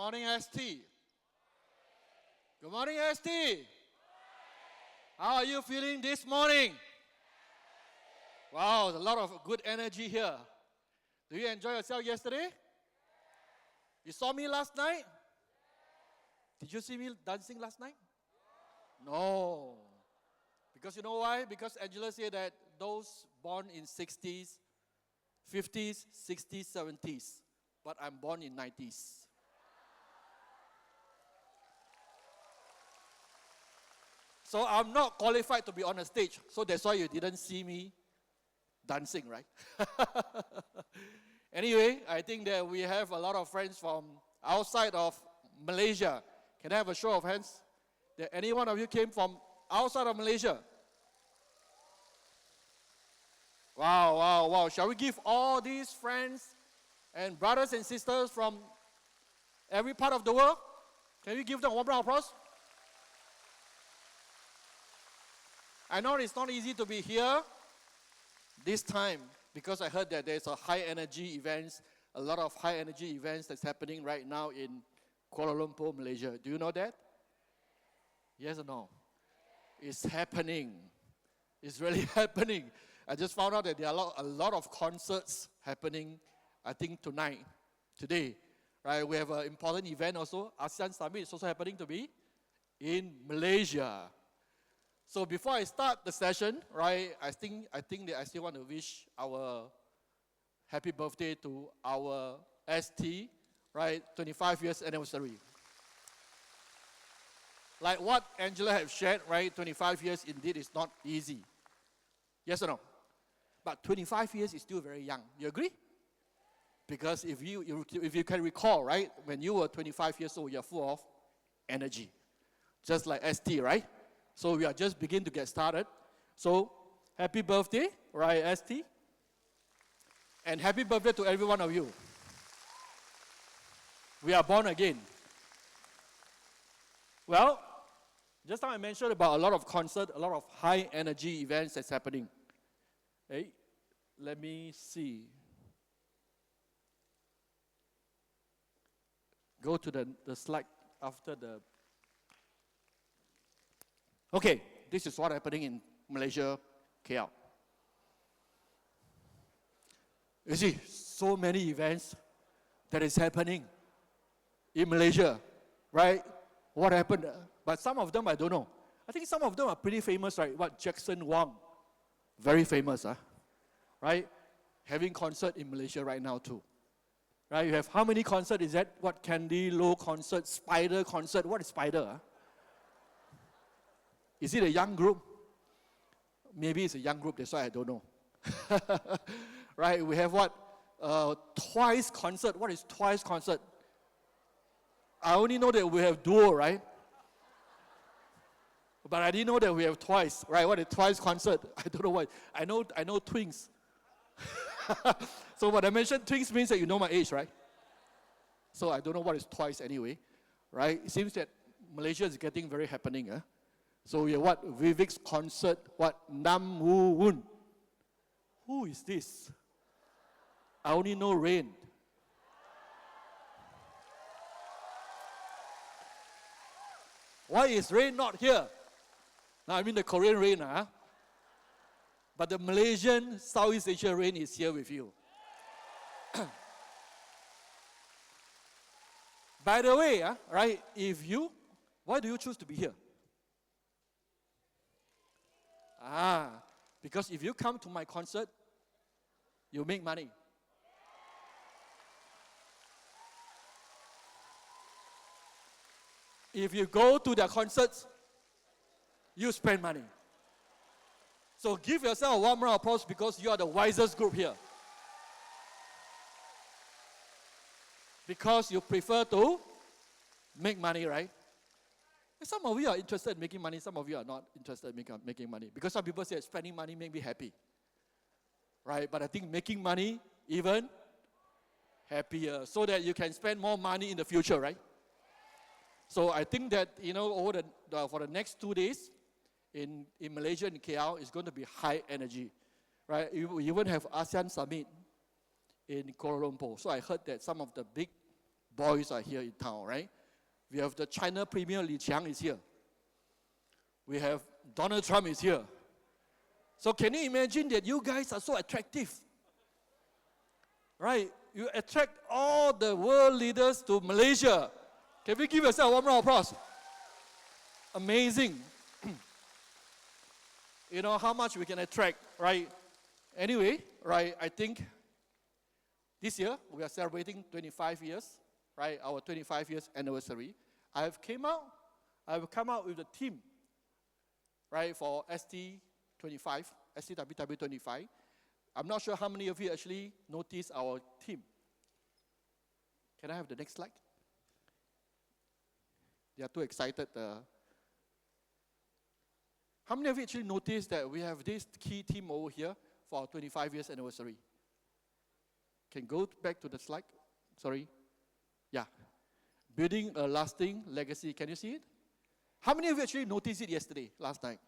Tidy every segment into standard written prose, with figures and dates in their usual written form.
morning, ST. Good morning, ST. How are you feeling this morning? Wow, a lot of good energy here. Do you enjoy yourself yesterday? You saw me last night? Did you see me dancing last night? No. Because you know why? Because Angela said that those born in 60s, 50s, 60s, 70s, but I'm born in 90s. So I'm not qualified to be on a stage. So that's why you didn't see me dancing, right? Anyway, I think that we have a lot of friends from outside of Malaysia. Can I have a show of hands? That any one of you came from outside of Malaysia? Wow, wow, wow. Shall we give all these friends and brothers and sisters from every part of the world? Can we give them one round of applause? I know it's not easy to be here this time because I heard that there's a high energy events, a lot of high energy events that's happening right now in Kuala Lumpur, Malaysia. Do you know that? Yes or no? It's happening. It's really happening. I just found out that there are a lot of concerts happening, I think today. Right? We have an important event also. ASEAN Summit is also happening to be in Malaysia. So before I start the session, right, I think that I still want to wish our happy birthday to our ST, right, 25 years anniversary. Like what Angela have shared, right, 25 years indeed is not easy. Yes or no? But 25 years is still very young. You agree? Because if you can recall, right, when you were 25 years old, you're full of energy. Just like ST, right? So we are just beginning to get started. So happy birthday, right, ST? And happy birthday to every one of you. We are born again. Well, just now I mentioned about a lot of concerts, a lot of high energy events that's happening. Hey, let me see. Go to the slide after the... Okay, this is what's happening in Malaysia, KL. You see, so many events that is happening in Malaysia, right? What happened? But some of them I don't know. I think some of them are pretty famous, right? What, Jackson Wang, very famous, right? Having concert in Malaysia right now too. Right? You have how many concerts is that? What, Candy Low concert, Spider concert? What is Spider? Is it a young group? Maybe it's a young group, that's why I don't know. Right, we have what? Twice concert. What is Twice concert? I only know that we have duo, right? But I didn't know that we have Twice, right? What is Twice concert? I don't know what. I know Twins. So when I mentioned Twins means that you know my age, right? So I don't know what is Twice anyway, right? It seems that Malaysia is getting very happening, So we have what? Vivek's concert, what? Nam Woo Woon. Who is this? I only know Rayne. Why is Rayne not here? Now I mean the Korean Rayne, But the Malaysian, Southeast Asia Rayne is here with you. By the way, right, why do you choose to be here? Because if you come to my concert, you make money. If you go to their concerts, you spend money. So give yourself a warm round of applause because you are the wisest group here. Because you prefer to make money, right? Some of you are interested in making money, some of you are not interested in making money. Because some people say spending money make me happy. Right? But I think making money even happier so that you can spend more money in the future, right? So I think that, over for the next 2 days in Malaysia, in KL, it's going to be high energy. Right? We even have ASEAN Summit in Kuala Lumpur. So I heard that some of the big boys are here in town, right? We have the China Premier Li Qiang is here. We have Donald Trump is here. So can you imagine that you guys are so attractive? Right? You attract all the world leaders to Malaysia. Can we give yourself one round of applause? Amazing. You know how much we can attract, right? Anyway, right, I think this year we are celebrating 25 years, right? Our 25 years anniversary. I've come out with a theme, right, for ST25, ST25. I'm not sure how many of you actually noticed our theme. Can I have the next slide? They are too excited. How many of you actually noticed that we have this key theme over here for our 25 years anniversary? Can go back to the slide? Sorry. Yeah. Building a lasting legacy. Can you see it? How many of you actually noticed it yesterday, last night?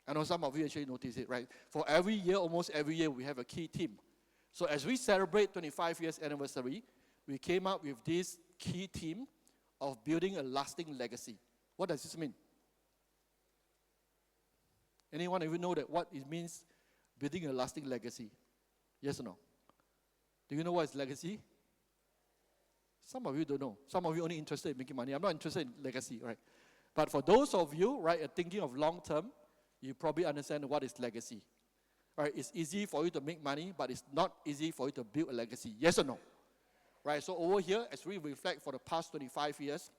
I know some of you actually noticed it, right? For every year, almost every year, we have a key theme. So as we celebrate 25 years anniversary, we came up with this key theme of building a lasting legacy. What does this mean? Anyone even know that what it means, building a lasting legacy? Yes or no? Do you know what is legacy? Some of you don't know. Some of you only interested in making money. I'm not interested in legacy, right? But for those of you, right, thinking of long term, you probably understand what is legacy. Right? It's easy for you to make money, but it's not easy for you to build a legacy. Yes or no? Right? So over here, as we reflect for the past 25 years,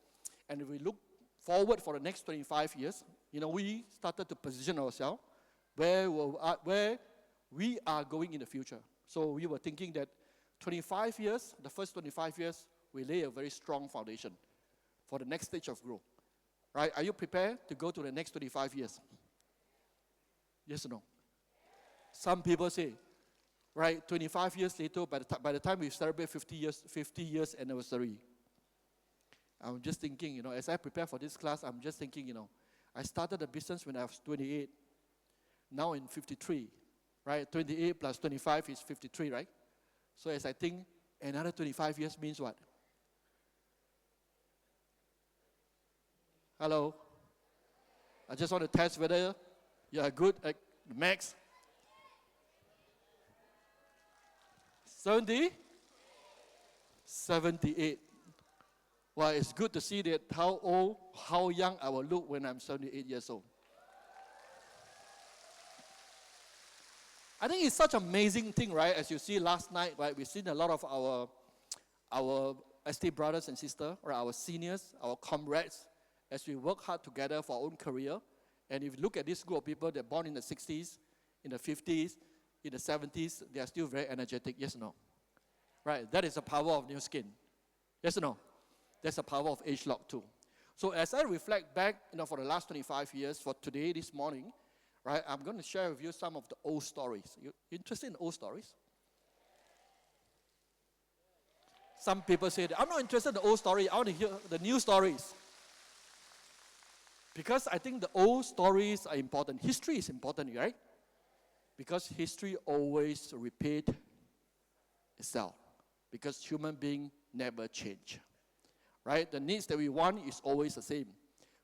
and if we look forward for the next 25 years, we started to position ourselves where we are going in the future. So we were thinking that 25 years, the first 25 years, we lay a very strong foundation for the next stage of growth. Right? Are you prepared to go to the next 25 years? Yes or no? Some people say, right, 25 years later, by the time we celebrate 50 years anniversary, I'm just thinking, as I prepare for this class, I'm just thinking, I started a business when I was 28. Now I'm 53, right? 28 plus 25 is 53, right? So as I think, another 25 years means what? Hello? I just want to test whether you are good at max. 70? 78. Well, it's good to see that how young I will look when I'm 78 years old. I think it's such an amazing thing, right? As you see last night, right? We've seen a lot of our ST brothers and sisters, or our seniors, our comrades, as we work hard together for our own career. And if you look at this group of people, they're born in the 60s, in the 50s, in the 70s, they are still very energetic. Yes or no? Right? That is the power of new skin. Yes or no? That's the power of age lock too. So as I reflect back, for the last 25 years, for today, this morning, right, I'm going to share with you some of the old stories. You interested in old stories? Some people say that, I'm not interested in the old story, I want to hear the new stories. Because I think the old stories are important. History is important, right? Because history always repeats itself. Because human beings never change. Right? The needs that we want is always the same.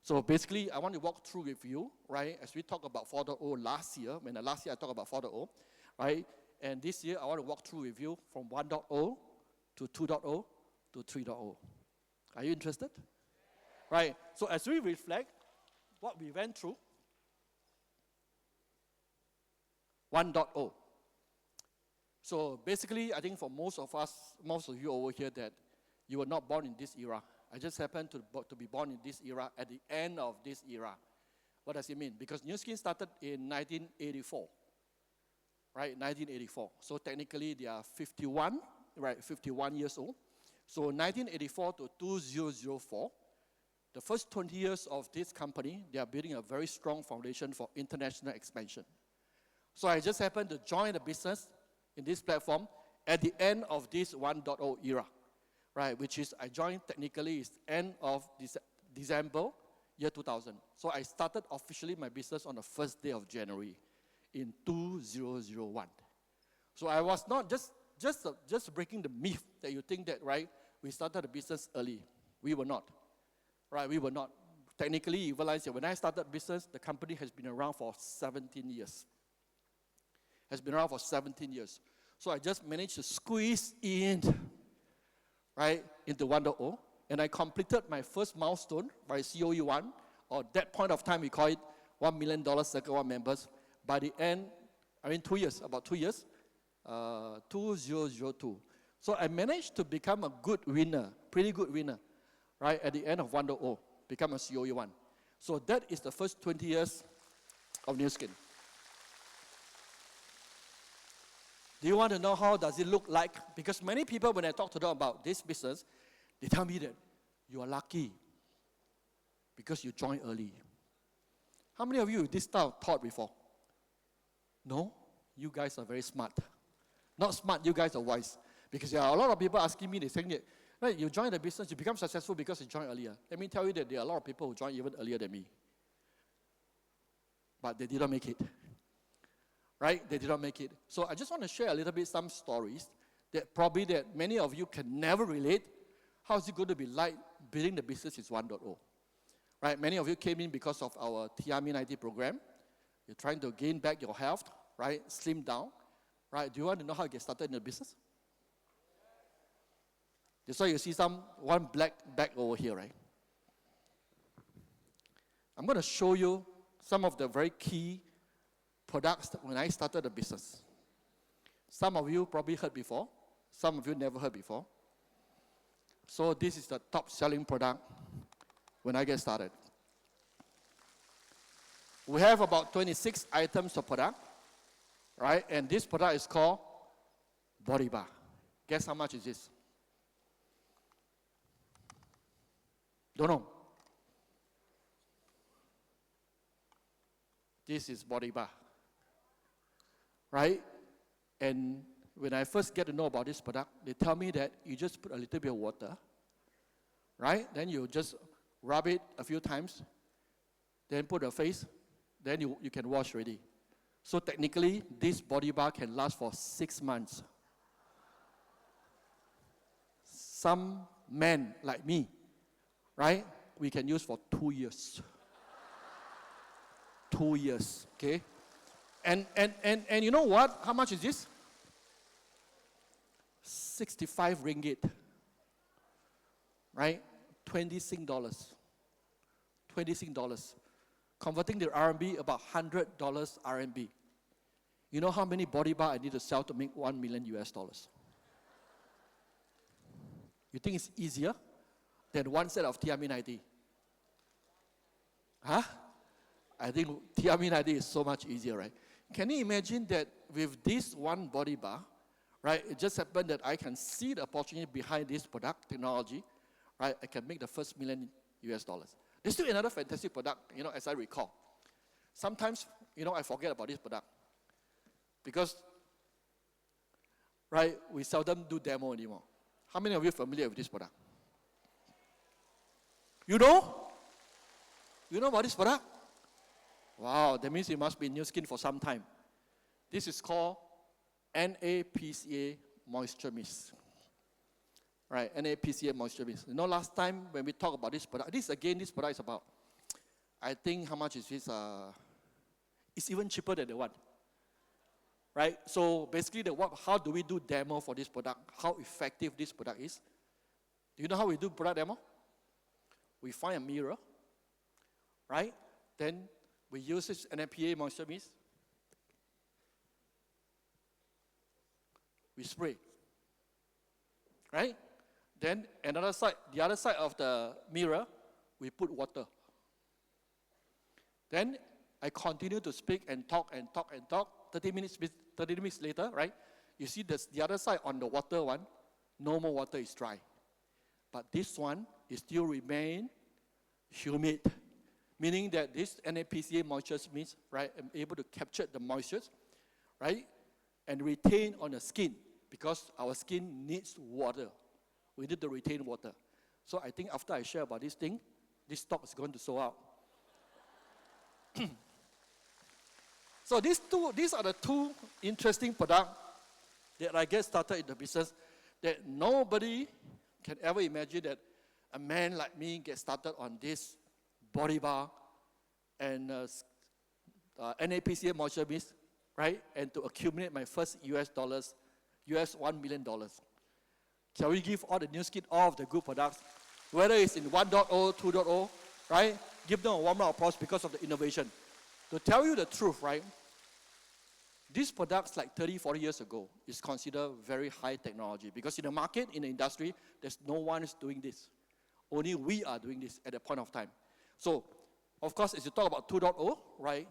So basically, I want to walk through with you, right, as we talk about 4.0 last year. Last year I talked about 4.0, right? And this year I want to walk through with you from 1.0 to 2.0 to 3.0. Are you interested? Right? So as we reflect what we went through, 1.0. So basically, I think for most of you over here, that you were not born in this era. I just happened to be born in this era, at the end of this era. What does it mean? Because New Skin started in 1984, right? 1984. So technically, they are 51, right? 51 years old. So 1984 to 2004, the first 20 years of this company, they are building a very strong foundation for international expansion. So I just happened to join the business in this platform at the end of this 1.0 era, right? Which is, I joined technically is end of December year 2000. So I started officially my business on the first day of January in 2001. So I was not just breaking the myth that you think that, right, we started the business early. We were not. Right, we were not. Technically, you realize that when I started business, the company has been around for 17 years. Has been around for 17 years. So I just managed to squeeze in, right, into 1.0. And I completed my first milestone by COE 1, or at that point of time, we call it $1 million Circle 1 members. By the end, 2 years, about 2 years, 2002. So I managed to become a good winner, pretty good winner, right, at the end of 1.0, become a COE 1. So that is the first 20 years of Nu Skin. Do you want to know how does it look like? Because many people, when I talk to them about this business, they tell me that you are lucky because you joined early. How many of you have this style of thought before? No? You guys are very smart. Not smart, you guys are wise. Because there are a lot of people asking me, they're saying that, right, you join the business, you become successful because you joined earlier. Let me tell you that there are a lot of people who joined even earlier than me. But they did not make it. Right? They did not make it. So I just want to share a little bit some stories that probably that many of you can never relate. How is it going to be like building the business is 1.0? Right? Many of you came in because of our TRME90 program. You're trying to gain back your health, right? Slim down. Right? Do you want to know how to get started in the business? That's why you see one black bag over here, right? I'm going to show you some of the very key products when I started the business. Some of you probably heard before. Some of you never heard before. So this is the top selling product when I get started. We have about 26 items of product, right? And this product is called Body Bar. Guess how much is this? Don't know. This is Body Bar. Right? And when I first get to know about this product, they tell me that you just put a little bit of water, right? Then you just rub it a few times, then put a face, then you can wash already. So technically, this Body Bar can last for 6 months. Some men like me, right? We can use for 2 years. 2 years, okay? And you know what? How much is this? 65 ringgit. Right? 20 Sing dollars. 20 Sing dollars. Converting the RMB, about $100 RMB. You know how many Body Bar I need to sell to make $1 million US? You think it's easier than one set of TRME90? Huh? I think TRME90 is so much easier, right? Can you imagine that with this one Body Bar, right, it just happened that I can see the opportunity behind this product technology, right? I can make the first $1 million US. There's still another fantastic product, as I recall. Sometimes, I forget about this product because, right, we seldom do demo anymore. How many of you are familiar with this product? You know? You know about this product? Wow, that means you must be in Nu Skin for some time. This is called NAPCA Moisture Mist. Right, NAPCA Moisture Mist. Last time when we talked about this product, this product is about, I think, how much is this? It's even cheaper than the one. Right, so basically, how do we do demo for this product? How effective this product is? Do you know how we do product demo? We find a mirror, right? Then we use this NAPCA Moisture Mist. We spray, right? Then the other side of the mirror, we put water. Then I continue to speak and talk and talk and talk. 30 minutes later, right? You see the other side on the water one, no more water, is dry. But this one is still remain humid, meaning that this NAPCA moisture mist, right, I'm able to capture the moisture, right, and retain on the skin because our skin needs water. We need to retain water. So I think after I share about this thing, this stock is going to sold out. So these are the two interesting products that I get started in the business that nobody can ever imagine that a man like me gets started on this body bar and NAPCA moisture mist, right? And to accumulate my first US $1 million. Shall we give all the new skin, all of the good products, whether it's in 1.0, 2.0, right? Give them a warm round of applause because of the innovation. To tell you the truth, right? These products like 30, 40 years ago is considered very high technology because in the market, in the industry, there's no one is doing this. Only we are doing this at that point of time. So, of course, as you talk about 2.0, right?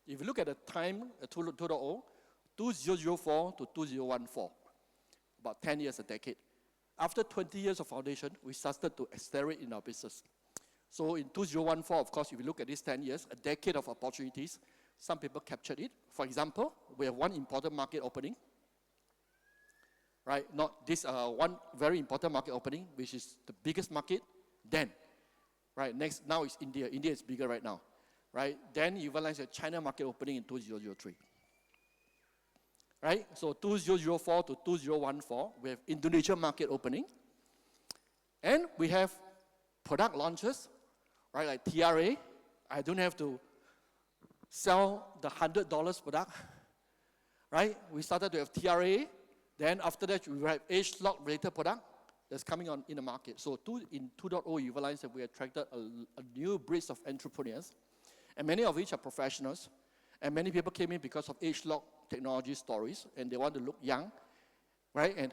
If you look at the time, 2.0, 2004 to 2014, about 10 years, a decade. After 20 years of foundation, we started to accelerate in our business. So in 2014, of course, if you look at these 10 years, a decade of opportunities, some people captured it. For example, we have one important market opening, right? Not this one very important market opening, which is the biggest market then, right? Next, now it's India. India is bigger right now, right? Then you realize the China market opening in 2003. Right? So 2004 to 2014, we have Indonesia market opening. And we have product launches, right? Like TRA. I don't have to sell the $100 product, right? We started to have TRA. Then after that, we have age-lock related product that's coming on in the market. So in 2.0, you realize that we attracted a new breed of entrepreneurs, and many of which are professionals. And many people came in because of age-lock technology stories, and they want to look young, right, and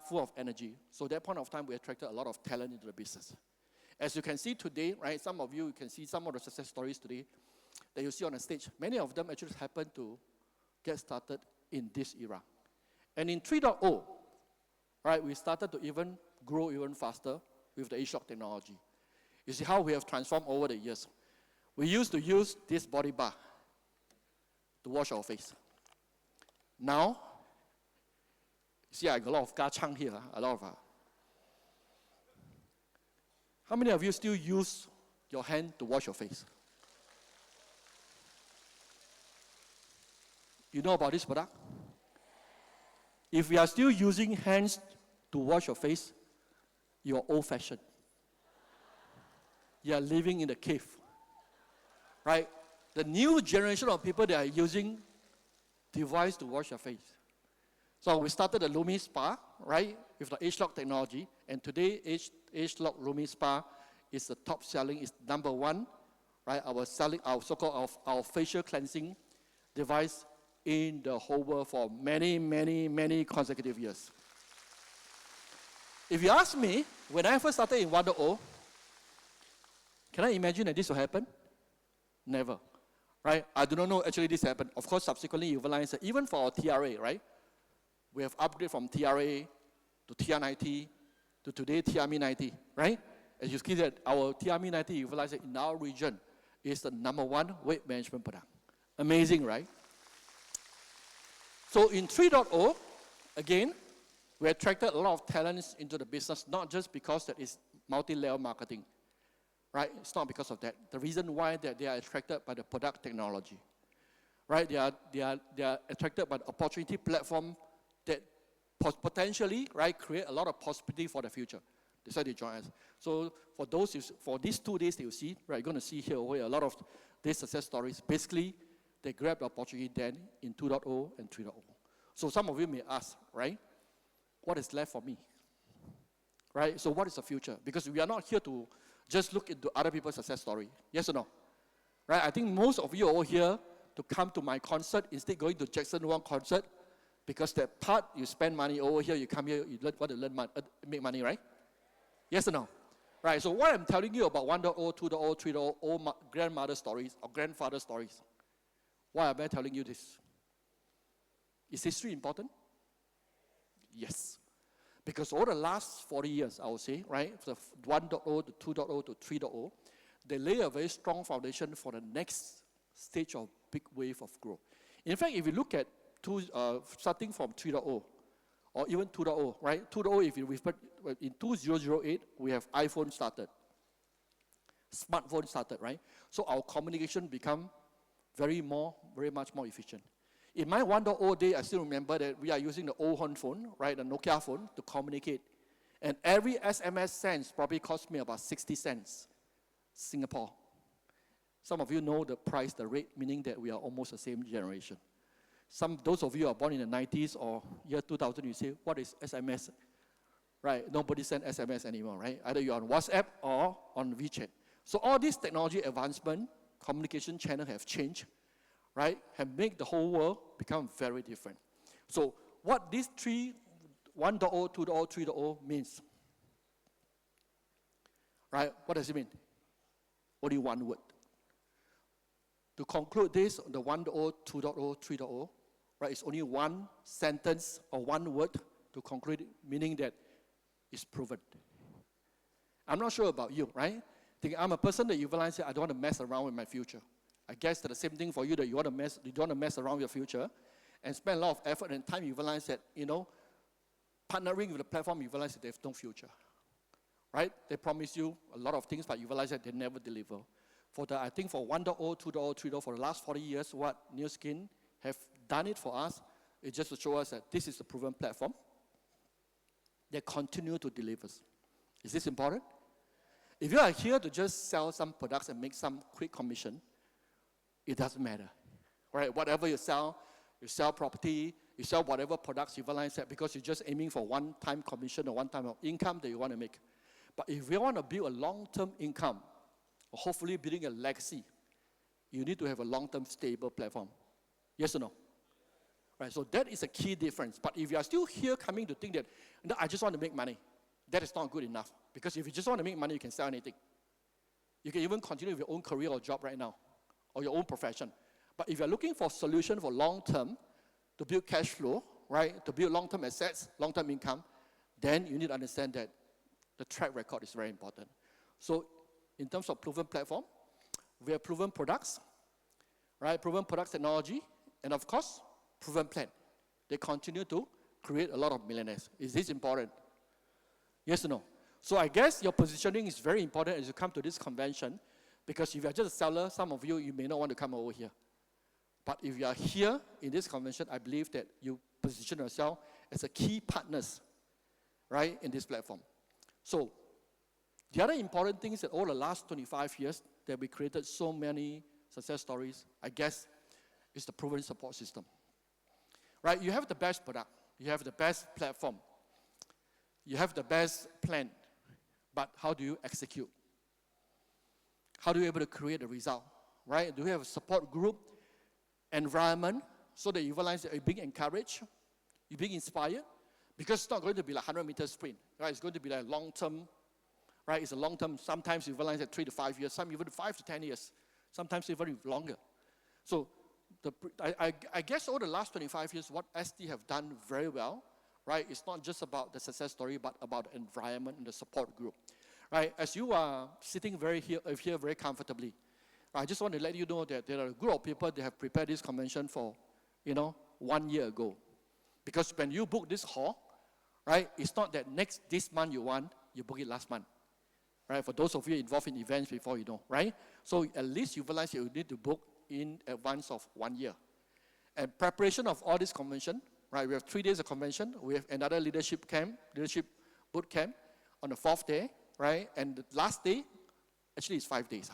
full of energy. So at that point of time, we attracted a lot of talent into the business. As you can see today, right, some of you can see some of the success stories today that you see on the stage. Many of them actually happened to get started in this era. And in 3.0, right, we started to even grow even faster with the age-lock technology. You see how we have transformed over the years. We used to use this body bar to wash our face. Now, see, I got a lot of kachang here, a lot of. How many of you still use your hand to wash your face? You know about this product? If we are still using hands to wash your face, you're old-fashioned. You are living in a cave, right? The new generation of people that are using device to wash your face. So we started the Lumi Spa, right, with the age-lock technology, and today age-lock Lumi Spa is the top selling, is number one, right? Our so-called our facial cleansing device in the whole world for many, many, many consecutive years. If you ask me, when I first started in 1.0, can I imagine that this will happen? Never. Right? I do not know actually this happened. Of course, subsequently you realize that even for our TRA, right? We have upgraded from TRA to TR90 to today TRME90, right? As you see that our TRME90, you realize that in our region is the #1 weight management product. Amazing, right? So in 3.0, again, we attracted a lot of talents into the business, not just because that is multi-layer marketing. Right? It's not because of that. The reason why that they are attracted by the product technology, right? They are attracted by the opportunity platform that potentially, right, create a lot of possibility for the future. That's why they join us. So for these 2 days that you see, right, you're going to see here a lot of these success stories. Basically, they grabbed the opportunity then in 2.0 and 3.0. So some of you may ask, right, what is left for me? Right? So what is the future? Because we are not here to just look into other people's success story. Yes or no? Right? I think most of you are all here to come to my concert instead going to Jackson Wang concert, because that part you spend money. Over here you come here, you want to make money, right? Yes or no? Right, so what I'm telling you about 1.0, 2.0, 3.0, all grandmother stories or grandfather stories. Why am I telling you this? Is history important? Yes. Because over the last 40 years, I would say, right, from 1.0 to 2.0 to 3.0, they lay a very strong foundation for the next stage of big wave of growth. In fact, if you look at starting from 3.0 or even 2.0, right? 2.0, if you refer, in 2008, we have iPhone started. Smartphone started, right? So our communication become very much more efficient. In my 1.0 day, I still remember that we are using the old phone, right, the Nokia phone, to communicate. And every SMS cents probably cost me about 60 cents, Singapore. Some of you know the price, the rate, meaning that we are almost the same generation. Those of you who are born in the 90s or year 2000, you say, what is SMS? Right, nobody sends SMS anymore, right? Either you're on WhatsApp or on WeChat. So all this technology advancement, communication channel have changed, right? Have made the whole world become very different. So what these 1.0, 2.0, 3.0 means, right? What does it mean? Only one word. To conclude this, the 1.0, 2.0, 3.0, right, it's only one sentence or one word to conclude it, meaning that it's proven. I'm not sure about you, right? I'm a person that you realize that I don't want to mess around with my future. I guess that's the same thing for you, that you don't want to mess around with your future and spend a lot of effort and time. You realize that, partnering with the platform, you realize that they have no future, right? They promise you a lot of things, but you realize that they never deliver. I think for 1.0, 2.0, 3.0, for the last 40 years, what New Skin have done it for us is just to show us that this is a proven platform. They continue to deliver. Is this important? If you are here to just sell some products and make some quick commission, it doesn't matter, right? Whatever you sell property, you sell whatever products you realize that because you're just aiming for one-time commission or one-time of income that you want to make. But if you want to build a long-term income, or hopefully building a legacy, you need to have a long-term stable platform. Yes or no? Right, so that is a key difference. But if you are still here coming to think that, no, I just want to make money, that is not good enough. Because if you just want to make money, you can sell anything. You can even continue with your own career or job right now, or your own profession. But if you're looking for a solution for long-term, to build cash flow, right, to build long-term assets, long-term income, then you need to understand that the track record is very important. So in terms of proven platform, we have proven products, right? Proven products technology, and of course, proven plan. They continue to create a lot of millionaires. Is this important? Yes or no? So I guess your positioning is very important as you come to this convention, because if you are just a seller, some of you may not want to come over here. But if you are here in this convention, I believe that you position yourself as a key partners, right, in this platform. So the other important thing is that over the last 25 years that we created so many success stories, I guess, is the proven support system. Right? You have the best product. You have the best platform. You have the best plan. But how do you execute? How do you able to create a result? Right? Do you have a support group, environment, so that you realize that you're being encouraged, you're being inspired? Because it's not going to be like 100-meter sprint. Right? It's going to be like long-term. Right? It's a long-term. Sometimes you realize that 3 to 5 years, some even 5 to 10 years, sometimes even longer. So I guess over the last 25 years, what ST have done very well, right, it's not just about the success story, but about the environment and the support group. Right? As you are sitting here very comfortably, I just want to let you know that there are a group of people that have prepared this convention for, 1 year ago. Because when you book this hall, right, it's not that this month you book it last month. Right? For those of you involved in events before, right? So at least you realize you need to book in advance of 1 year. And preparation of all this convention, right? We have 3 days of convention. We have another leadership boot camp on the 4th day, right? And the last day, actually it's 5 days.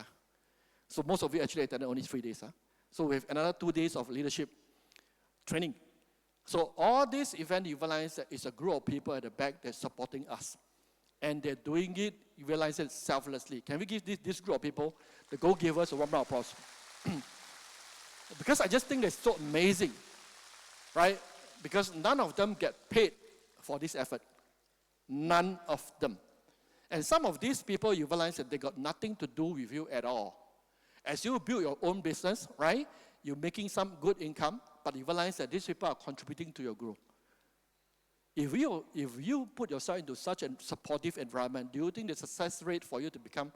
So most of you actually attended only 3 days. So we have another 2 days of leadership training. So all this event, you realize that it's a group of people at the back that's supporting us. And they're doing it, you realize it, selflessly. Can we give this group of people, the go-givers, a warm round of applause? Because I just think that's so amazing, right? Because none of them get paid for this effort. None of them. And some of these people, you realize that they got nothing to do with you at all. As you build your own business, right, you're making some good income, but you realize that these people are contributing to your growth. If you put yourself into such a supportive environment, do you think the success rate for you to become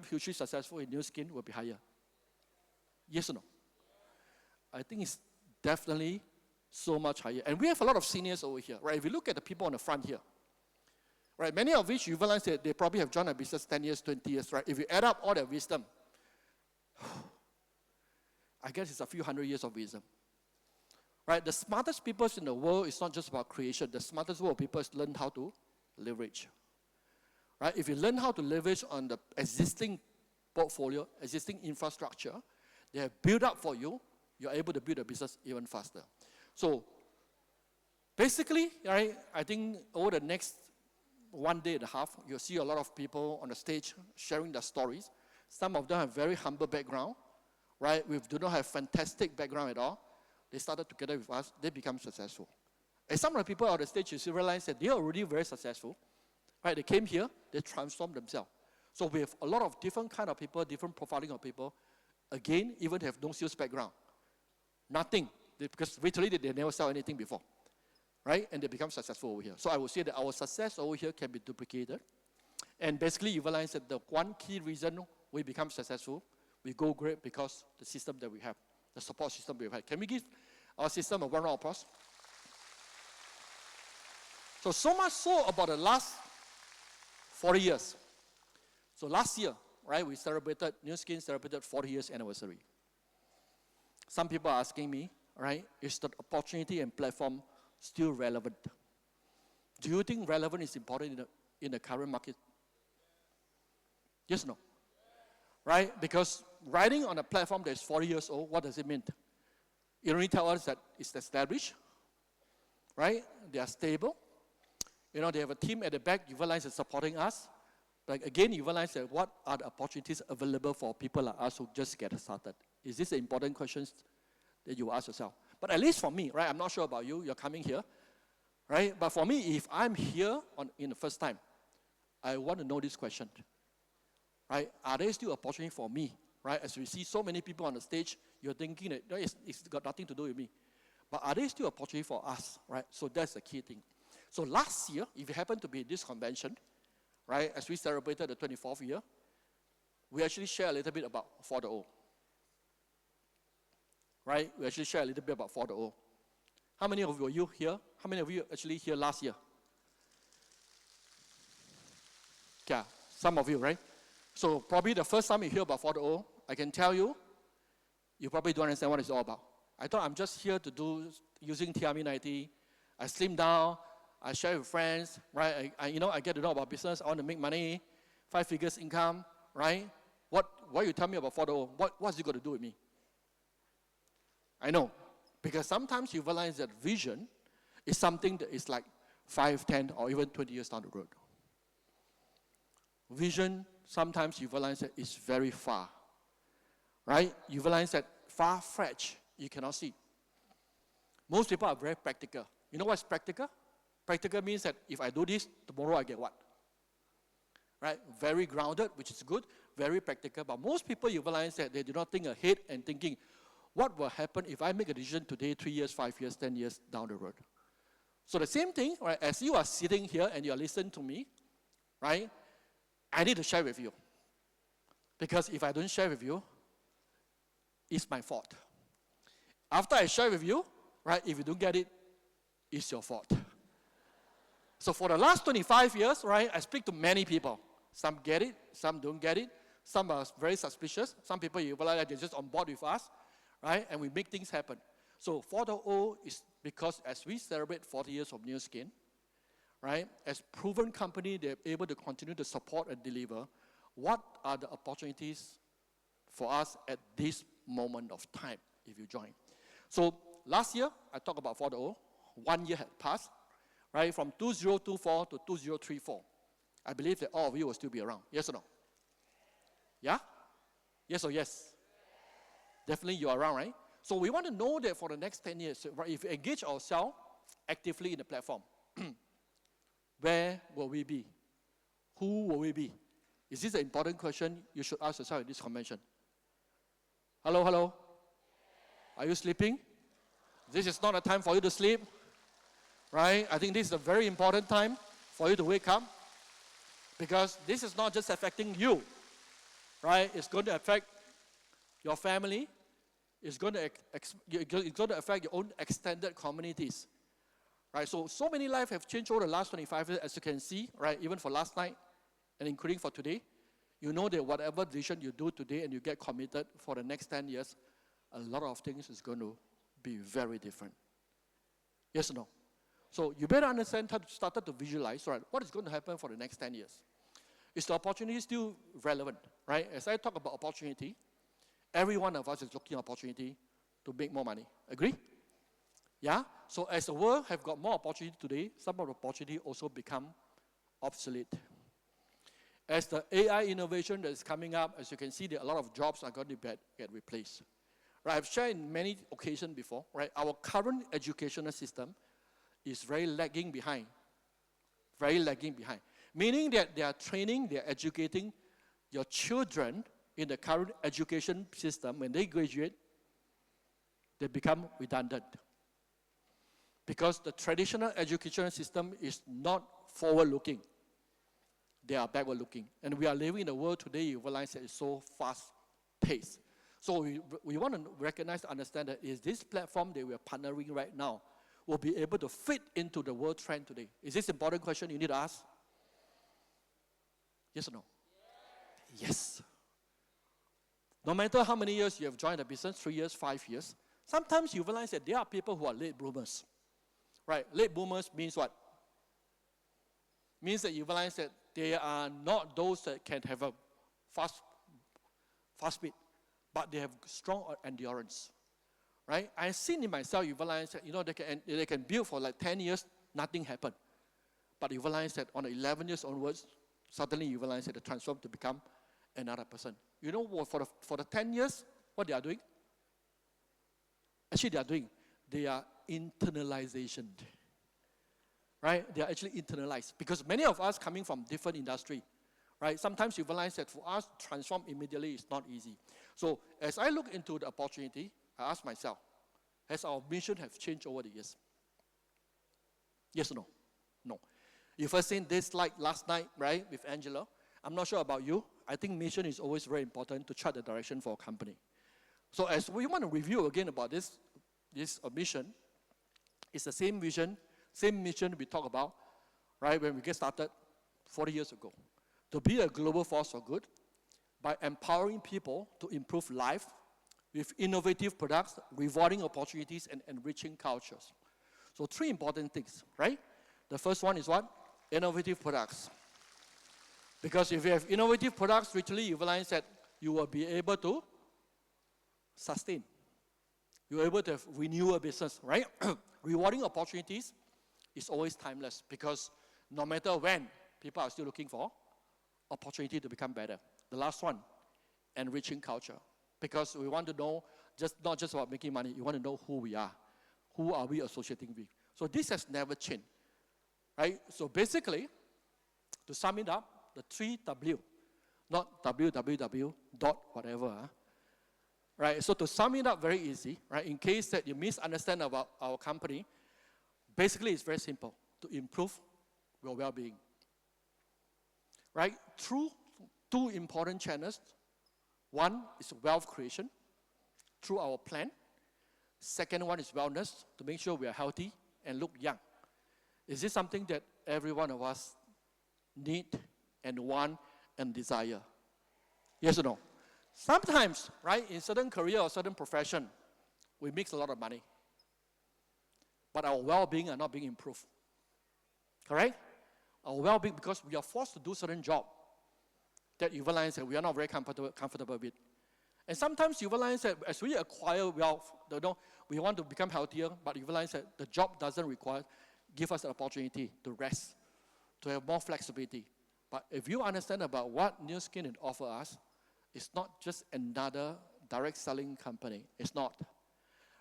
hugely successful in New Skin will be higher? Yes or no? I think it's definitely so much higher. And we have a lot of seniors over here, right? If you look at the people on the front here, right, many of which you realize that they probably have joined a business 10 years, 20 years, right? If you add up all their wisdom, I guess it's a few hundred years of wisdom. Right? The smartest people in the world is not just about creation. The smartest world people learn how to leverage. Right? If you learn how to leverage on the existing portfolio, existing infrastructure, they have built up for you, you're able to build a business even faster. So basically, right, I think over the next 1 day and a half, you'll see a lot of people on the stage sharing their stories. Some of them have very humble background, right? We do not have fantastic background at all. They started together with us, they become successful. And some of the people on the stage, you realize that they are already very successful, right? They came here, they transformed themselves. So we have a lot of different kind of people, different profiling of people. Again, even have no sales background. Nothing, because literally they never sell anything before, right? And they become successful over here. So I would say that our success over here can be duplicated. And basically you realize that the one key reason we become successful, we go great because the system that we have, the support system we have. Can we give our system a one round of applause? So much so about the last 40 years. So last year, right, we celebrated, Nu Skin celebrated 40 years anniversary. Some people are asking me, right, is the opportunity and platform still relevant? Do you think relevant is important in the current market? Yes or no? Right? Because riding on a platform that is 40 years old, what does it mean? It only tells us that it's established, right? They are stable. You know, they have a team at the back, you realize it's supporting us. But again, you realize that what are the opportunities available for people like us who just get started? Is this an important question that you ask yourself? But at least for me, right, I'm not sure about you, you're coming here, right? But for me, if I'm here in the first time, I want to know this question, right? Are there still opportunities for me, right? As we see so many people on the stage, you're thinking that no, it's got nothing to do with me. But are there still opportunities for us, right? So that's the key thing. So last year, if you happen to be in this convention, right, as we celebrated the 24th year, we actually share a little bit about 4.0. Right? We actually share a little bit about 4.0. How many of you here? How many of you actually here last year? Yeah, some of you, right? So probably the first time you hear about 4.0, I can tell you, you probably don't understand what it's all about. I thought I'm just here to do using TRM90. I slim down, I share with friends, right? I get to know about business. I want to make money, 5 figures income, right? What you tell me about 4.0? What's it got to do with me? I know, because sometimes you realize that vision is something that is like 5, 10, or even 20 years down the road. Vision, sometimes you realize that it's very far, right? You realize that far-fetched, you cannot see. Most people are very practical. You know what's practical? Practical means that if I do this, tomorrow I get what? Right? Very grounded, which is good, very practical. But most people, you realize that they do not think ahead and thinking, what will happen if I make a decision today, 3 years, 5 years, 10 years down the road? So the same thing, right, as you are sitting here and you are listening to me, right, I need to share with you. Because if I don't share with you, it's my fault. After I share with you, right, if you don't get it, it's your fault. So for the last 25 years, right, I speak to many people. Some get it, some don't get it. Some are very suspicious. Some people, you realize that they're just on board with us, right, and we make things happen. So 4.0 is because as we celebrate 40 years of Nu Skin, right, as proven company, they're able to continue to support and deliver. What are the opportunities for us at this moment of time if you join? So last year, I talked about 4.0. 1 year had passed, right, from 2024 to 2034. I believe that all of you will still be around. Yes or no? Yeah? Yes or yes? Definitely you are around, right? So we want to know that for the next 10 years, right, if we engage ourselves actively in the platform, where will we be? Who will we be? Is this an important question you should ask yourself in this convention? Hello, hello? Are you sleeping? This is not a time for you to sleep, right? I think this is a very important time for you to wake up, because this is not just affecting you, right? It's going to affect your family. It's going to affect your own extended communities, right? So many lives have changed over the last 25 years, as you can see, right? Even for last night, and including for today. You know that whatever decision you do today and you get committed for the next 10 years, a lot of things is going to be very different. Yes or no? So you better understand, started to visualize, right, what is going to happen for the next 10 years. Is the opportunity still relevant, right? As I talk about opportunity, every one of us is looking at opportunity to make more money. Agree? Yeah? So as the world have got more opportunity today, some of the opportunity also become obsolete. As the AI innovation that is coming up, as you can see, a lot of jobs are going to get replaced. Right? I've shared in many occasions before, right? Our current educational system is very lagging behind. Very lagging behind. Meaning that they are training, they are educating your children in the current education system. When they graduate, they become redundant. Because the traditional educational system is not forward-looking. They are backward-looking. And we are living in a world today, you realize that it's so fast-paced. So we want to recognize, understand that is this platform that we are partnering right now will be able to fit into the world trend today. Is this an important question you need to ask? Yes or no? Yes. No matter how many years you have joined the business, 3 years, 5 years, sometimes you realize that there are people who are late bloomers. Right? Late bloomers means what? Means that you realize that they are not those that can have a fast speed, but they have strong endurance. Right? I've seen in myself, you realize that they can build for like 10 years, nothing happened. But you realize that on 11 years onwards, suddenly you realize that they transform to become another person. You know what, for the 10 years, what they are doing? Actually, they are internalization. Right? They are actually internalized. Because many of us coming from different industry, right? Sometimes you realize that for us to transform immediately is not easy. So as I look into the opportunity, I ask myself, has our mission have changed over the years? Yes or no? No. You first seen this slide last night, right, with Angela. I'm not sure about you. I think mission is always very important to chart the direction for a company. So as we want to review again about this mission, it's the same vision, same mission we talked about, right, when we get started 40 years ago. To be a global force for good by empowering people to improve life with innovative products, rewarding opportunities, and enriching cultures. So 3 important things, right? The first one is what? Innovative products. Because if you have innovative products, literally you realize that you will be able to sustain. You're able to have renewal business, right? Rewarding opportunities is always timeless because no matter when, people are still looking for opportunity to become better. The last one, enriching culture. Because we want to know, not just about making money, you want to know who we are. Who are we associating with? So this has never changed, right? So basically, to sum it up, the 3 W, not www dot whatever, right? So to sum it up very easy, right? In case that you misunderstand about our company, basically it's very simple, to improve your well-being, right? Through 2 important channels. One is wealth creation through our plan. Second one is wellness, to make sure we are healthy and look young. Is this something that every one of us need and want and desire? Yes or no? Sometimes, right, in certain career or certain profession, we make a lot of money, but our well-being are not being improved. Correct? Our well-being, because we are forced to do certain job that you realize that we are not very comfortable with. And sometimes you realize that as we acquire wealth, we want to become healthier, but you realize that the job doesn't give us the opportunity to rest, to have more flexibility. But if you understand about what New Skin can offer us, it's not just another direct selling company. It's not.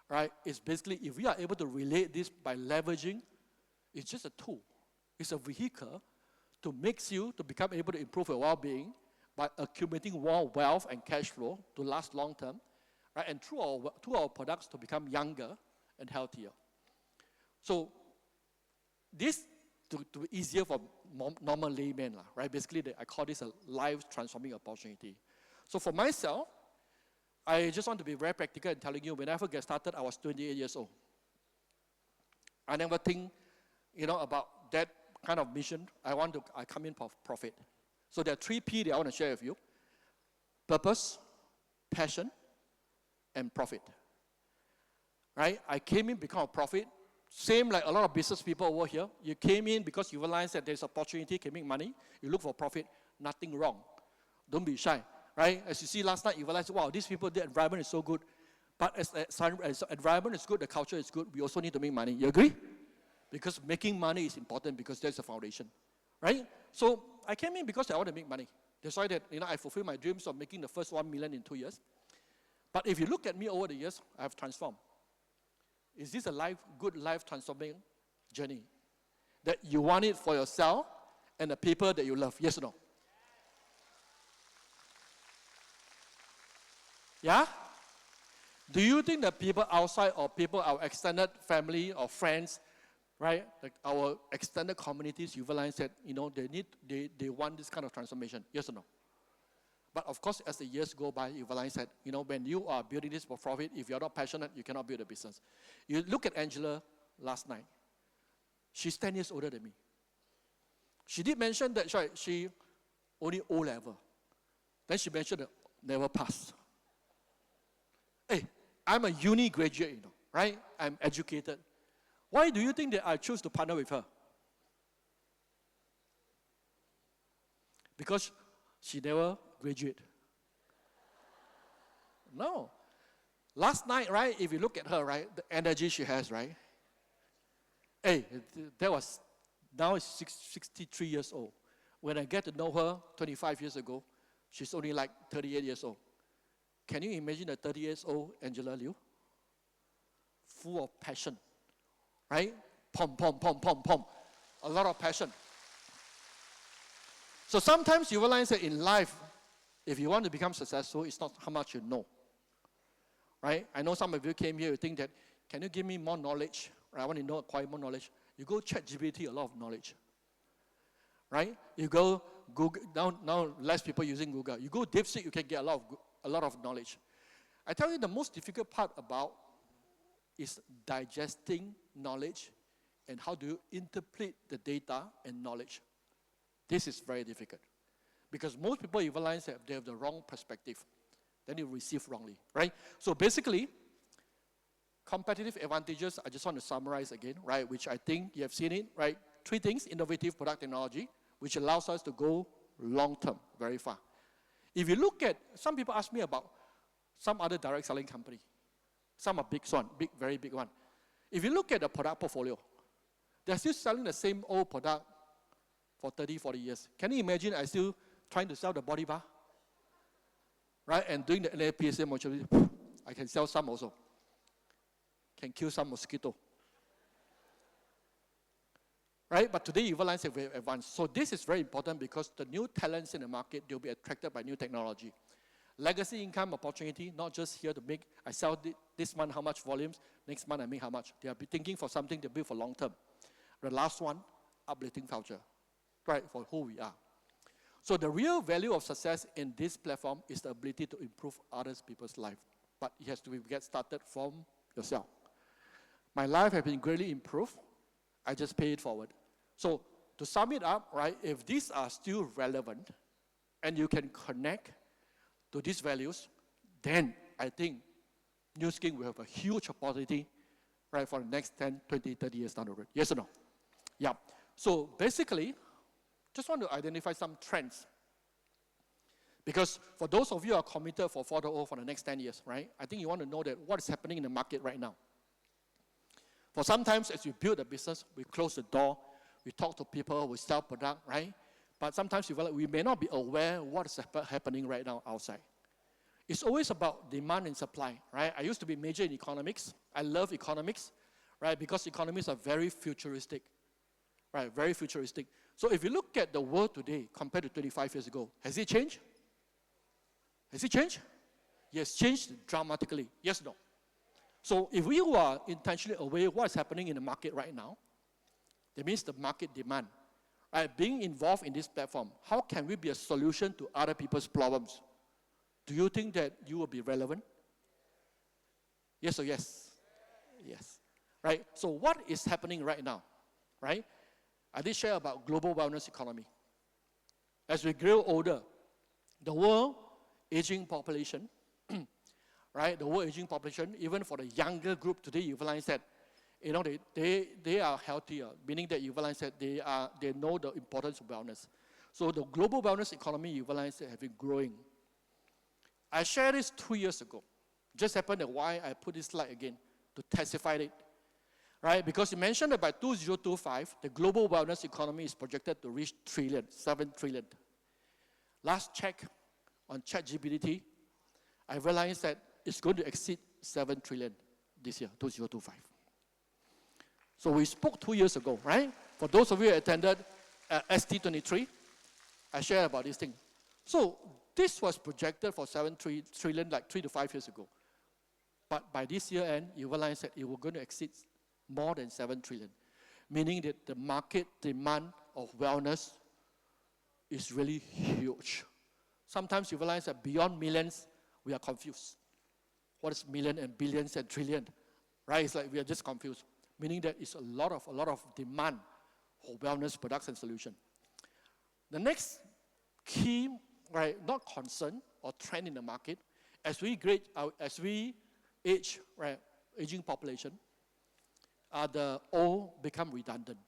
Right? It's basically, if we are able to relate this by leveraging, it's just a tool. It's a vehicle to make you to become able to improve your well-being by accumulating more wealth and cash flow to last long term, right? And through our products to become younger and healthier. So this to be easier for normal laymen, right? Basically, I call this a life transforming opportunity. So for myself, I just want to be very practical in telling you, when I first get started, I was 28 years old. I never think, about that kind of mission. I come in for profit. So there are 3 P that I want to share with you: purpose, passion, and profit. Right? I came in because of profit. Same like a lot of business people over here. You came in because you realize that there's opportunity, can make money. You look for profit, nothing wrong. Don't be shy, right? As you see last night, you realize, wow, these people, the environment is so good. But as the environment is good, the culture is good, we also need to make money. You agree? Because making money is important because that's the foundation, right? So I came in because I want to make money. That's why that, I fulfill my dreams of making the first 1 million in 2 years. But if you look at me over the years, I have transformed. Is this a good life transforming journey? That you want it for yourself and the people that you love, yes or no? Yeah? Do you think that people outside or people, our extended family or friends, right, like our extended communities, you realize that, they want this kind of transformation, yes or no? But of course, as the years go by, you realize that, when you are building this for profit, if you're not passionate, you cannot build a business. You look at Angela last night. She's 10 years older than me. She did mention that she only O level. Then she mentioned that never passed. Hey, I'm a uni graduate, right? I'm educated. Why do you think that I choose to partner with her? Because she never graduated. No. Last night, right, if you look at her, right, the energy she has, right? Hey, now she's 63 years old. When I get to know her 25 years ago, she's only like 38 years old. Can you imagine a 30 years old Angela Liu? Full of passion, right? Pom, pom, pom, pom, pom. A lot of passion. So sometimes you realize that in life, if you want to become successful, it's not how much you know, right? I know some of you came here, you think that, can you give me more knowledge? I want to acquire more knowledge. You go ChatGPT, a lot of knowledge, right? You go Google, now less people using Google. You go DeepSeek, you can get a lot of knowledge. I tell you, the most difficult part about is digesting knowledge and how do you interpret the data and knowledge. This is very difficult because most people realize that they have the wrong perspective. Then you receive wrongly, right? So basically, competitive advantages, I just want to summarize again, right, which I think you have seen it, right? 3 things: innovative product technology, which allows us to go long-term, very far. If you look at, some people ask me about some other direct selling company. Some are very big one. If you look at the product portfolio, they're still selling the same old product for 30, 40 years. Can you imagine I still trying to sell the body bar? Right, and doing the NAPSA mobility, I can sell some also. Can kill some mosquito. Right, but today you realize that we're advanced. So this is very important because the new talents in the market, they'll be attracted by new technology. Legacy income opportunity, not just here to make, I sell this month how much volumes, next month I make how much. They'll be thinking for something to build for long term. The last one, uplifting culture, right, for who we are. So the real value of success in this platform is the ability to improve other people's life. But it has to get started from yourself. My life has been greatly improved. I just pay it forward. So to sum it up, right, if these are still relevant and you can connect to these values, then I think New Skin will have a huge opportunity, right, for the next 10, 20, 30 years down the road. Yes or no? Yeah. So basically, just want to identify some trends. Because for those of you who are committed for 4.0 for the next 10 years, right, I think you want to know that what is happening in the market right now. For sometimes as we build a business, we close the door, we talk to people, we sell product, right? But sometimes we may not be aware what is happening right now outside. It's always about demand and supply, right? I used to be major in economics. I love economics, right? Because economics are very futuristic, right? Very futuristic. So if you look at the world today compared to 25 years ago, has it changed? Has it changed? Yes, changed dramatically. Yes, no. So if we are intentionally aware of what's happening in the market right now, that means the market demand. Right? Being involved in this platform, how can we be a solution to other people's problems? Do you think that you will be relevant? Yes or yes? Yes. Right? So what is happening right now? Right? I did share about global wellness economy. As we grow older, the world aging population, right? The world aging population, even for the younger group today, you realize that they are healthier, meaning that you realize that they know the importance of wellness. So the global wellness economy, you realize, have been growing. I shared this 2 years ago. Just happened that why I put this slide again, to testify it. Right? Because you mentioned that by 2025, the global wellness economy is projected to reach trillion, 7 trillion. Last check on ChatGPT, I realized that it's going to exceed 7 trillion this year, 2025. So we spoke 2 years ago, right? For those of you who attended ST25, I shared about this thing. So this was projected for 7 trillion like 3 to 5 years ago. But by this year end, you realize that it was going to exceed more than 7 trillion, meaning that the market demand of wellness is really huge. Sometimes you realize that beyond millions, we are confused. What is million and billions and trillion? Right? It's like we are just confused, meaning that it's a lot of demand for wellness products and solutions. The next key, right, not concern or trend in the market, as we age, right, aging population, the old become redundant.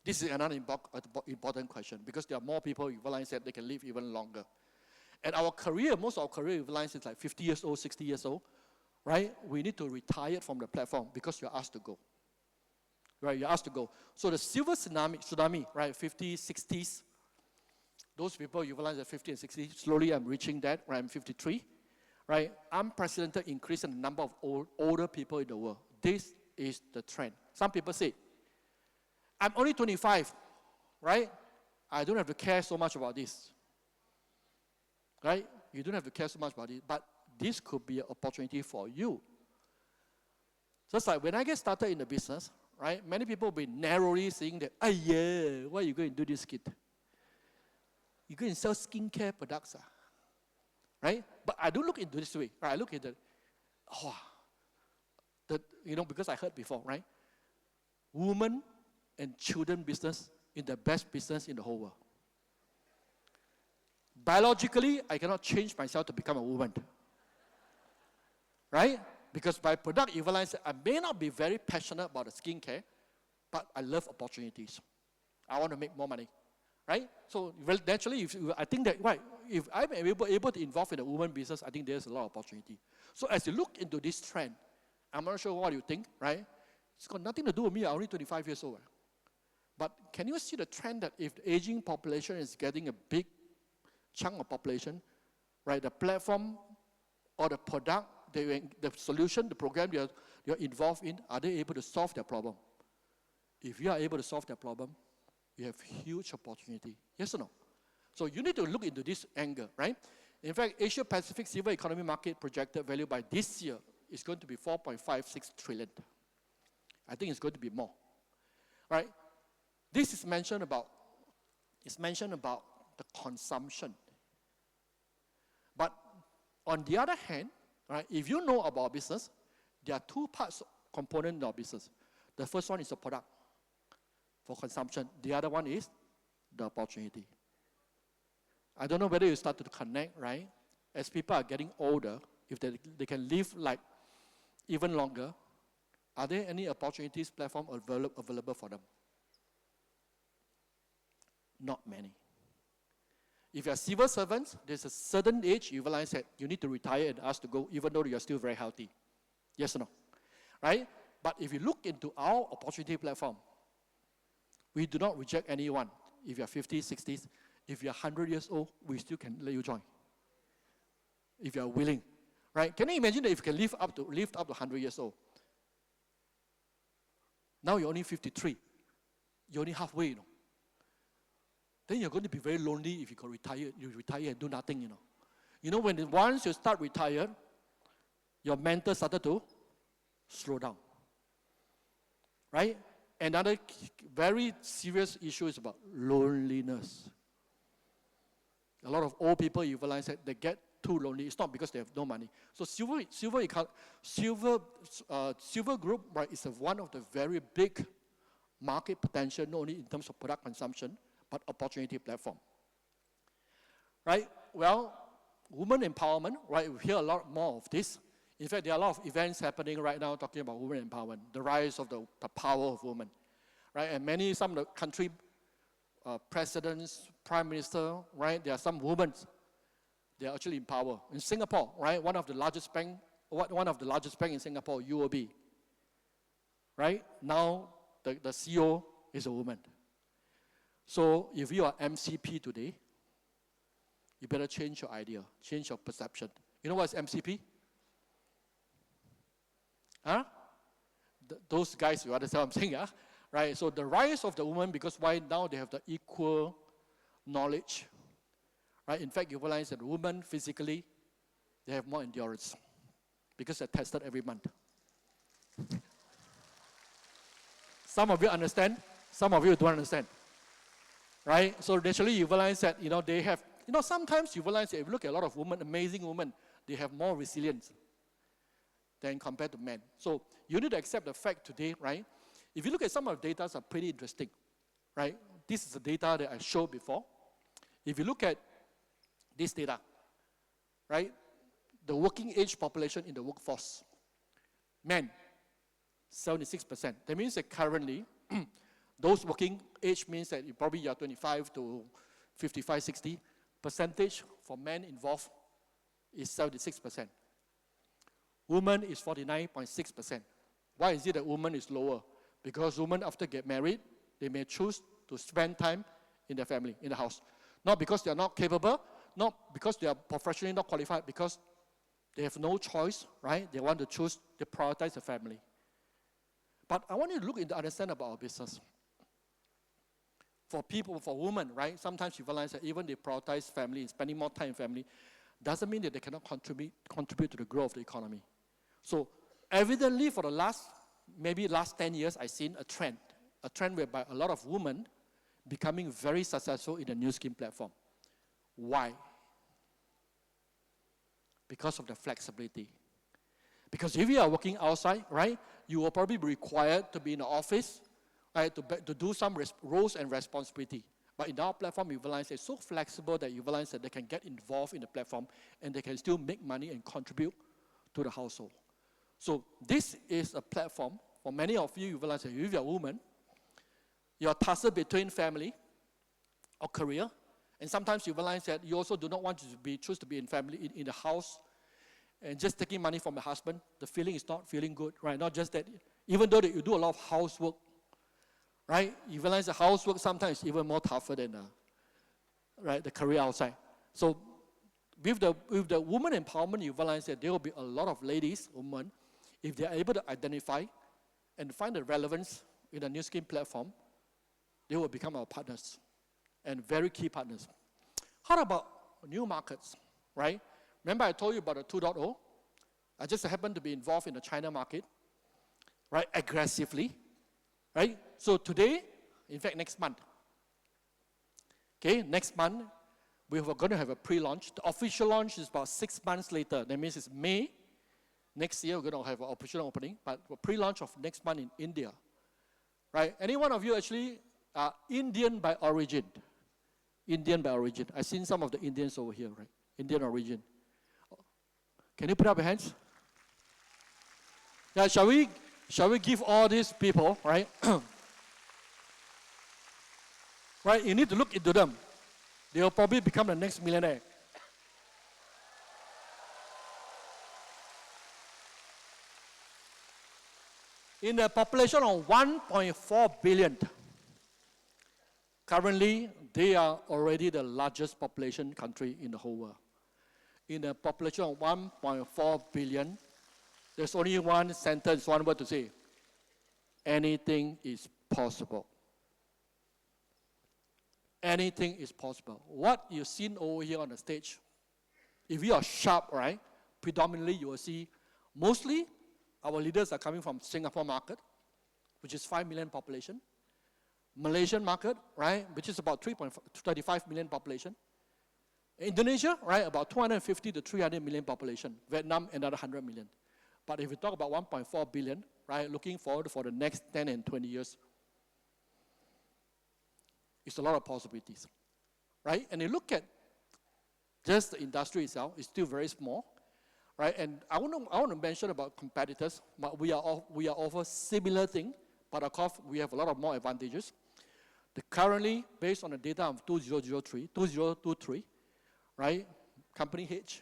This is another important question because there are more people who realize that they can live even longer. And our career, most of our career, we realize it's like 50 years old, 60 years old, right? We need to retire from the platform because you're asked to go. Right, you're asked to go. So the silver tsunami, right, 50s, 60s, those people you realize at 50 and 60, slowly I'm reaching that, right, I'm 53, right? Unprecedented increase in the number of older people in the world. This is the trend. Some people say, I'm only 25, right? I don't have to care so much about this. Right? You don't have to care so much about it, but this could be an opportunity for you. Just like when I get started in the business, right? Many people will be narrowly saying that, yeah, why are you going to do this, kid? You go and sell skincare products, right? But I don't look into this way, right? I look at because I heard before, right? Women and children business is the best business in the whole world. Biologically, I cannot change myself to become a woman. Right? Because by product, you realize I may not be very passionate about the skincare, but I love opportunities. I want to make more money. Right? So naturally, I think that, right, if I'm able to involve in the woman business, I think there's a lot of opportunity. So as you look into this trend, I'm not sure what you think, right? It's got nothing to do with me. I'm only 25 years old. But can you see the trend that if the aging population is getting a big chunk of population, right, the platform or the product, the solution, the program you're involved in, are they able to solve their problem? If you are able to solve their problem, you have huge opportunity. Yes or no? So you need to look into this angle, right? In fact, Asia Pacific silver economy market projected value by this year is going to be 4.56 trillion. I think it's going to be more. Right? This is mentioned about the consumption. But on the other hand, right, if you know about business, there are two components of business. The first one is the product for consumption. The other one is the opportunity. I don't know whether you start to connect, right? As people are getting older, if they can live like even longer, are there any opportunities, platform available for them? Not many. If you're civil servants, there's a certain age you realize that you need to retire and ask to go, even though you're still very healthy. Yes or no? Right? But if you look into our opportunity platform, we do not reject anyone. If you're 50s, 60s, if you're 100 years old, we still can let you join. If you're willing. Right? Can you imagine that if you can live up to 100 years old? Now you're only 53. You're only halfway, you know. Then you're going to be very lonely if you retire and do nothing, you know. You know, once you start retired, your mental started to slow down. Right? Another very serious issue is about loneliness. A lot of old people, you realize that they get too lonely. It's not because they have no money. So silver group, right, is one of the very big market potential, not only in terms of product consumption, but opportunity platform. Right? Well, women empowerment, right? We hear a lot more of this. In fact, there are a lot of events happening right now talking about women empowerment, the rise of the power of women, right? And some of the country presidents, prime minister, right? There are some women, they are actually in power. In Singapore, right? One of the largest bank in Singapore, UOB, right? Now the CEO is a woman. So if you are MCP today, you better change your idea, change your perception. You know what's MCP? Huh? Those guys, you understand what I'm saying, yeah? Right? So the rise of the woman, because why now they have the equal knowledge, right? In fact, you realize that women physically, they have more endurance because they're tested every month. Some of you understand, some of you don't understand, right? So naturally you realize that, they have, sometimes you realize that if you look at a lot of women, amazing women, they have more resilience than compared to men. So you need to accept the fact today, right? If you look at some of the data, are pretty interesting, right? This is the data that I showed before. If you look at this data, right? The working age population in the workforce, men, 76%. That means that currently, those working age means that you probably are 25 to 55, 60. Percentage for men involved is 76%. Women is 49.6%. Why is it that women is lower? Because women after get married, they may choose to spend time in their family, in the house. Not because they are not capable, not because they are professionally not qualified, because they have no choice, right? They want to choose, they prioritize the family. But I want you to look into understand about our business. For people, for women, right? Sometimes you realize that even they prioritize family, spending more time in family, doesn't mean that they cannot contribute to the growth of the economy. So evidently for the last 10 years, I've seen a trend whereby a lot of women becoming very successful in the new scheme platform. Why? Because of the flexibility. Because if you are working outside, right, you will probably be required to be in the office, right, to do some roles and responsibility. But in our platform, you realize it's so flexible that you realize that they can get involved in the platform and they can still make money and contribute to the household. So this is a platform, for many of you, you realize that if you're a woman, you're tussle between family or career, and sometimes you realize that you also do not want to choose to be in family, in the house, and just taking money from the husband. The feeling is not feeling good, right? Not just that, even though that you do a lot of housework, right? You realize the housework sometimes is even more tougher than the career outside. So with the woman empowerment, you realize that there will be a lot of ladies, women, if they are able to identify and find the relevance in the new scheme platform, they will become our partners and very key partners. How about new markets, right? Remember I told you about the 2.0? I just happened to be involved in the China market, right, aggressively, right? So today, in fact next month, next month, we are going to have a pre-launch. The official launch is about 6 months later. That means it's May. Next year, we're going to have an official opening, but a pre-launch of next month in India, right? Any one of you actually are Indian by origin? Indian by origin. I've seen some of the Indians over here, right? Indian origin. Can you put up your hands? Yeah, shall we give all these people, right? Right, you need to look into them. They will probably become the next millionaire. In a population of 1.4 billion, currently they are already the largest population country in the whole world. In a population of 1.4 billion, there's only one sentence, one word to say: anything is possible. Anything is possible. What you've seen over here on the stage, if you are sharp, right, predominantly you will see mostly our leaders are coming from Singapore market, which is 5 million population. Malaysian market, right, which is about 3.35 million population. Indonesia, right, about 250 to 300 million population. Vietnam, another 100 million. But if we talk about 1.4 billion, right, looking forward for the next 10 and 20 years, it's a lot of possibilities, right? And you look at just the industry itself, it's still very small, right? And I want to mention about competitors. But we offer similar thing, but of course we have a lot of more advantages. Currently, based on the data of 2023, right? Company H,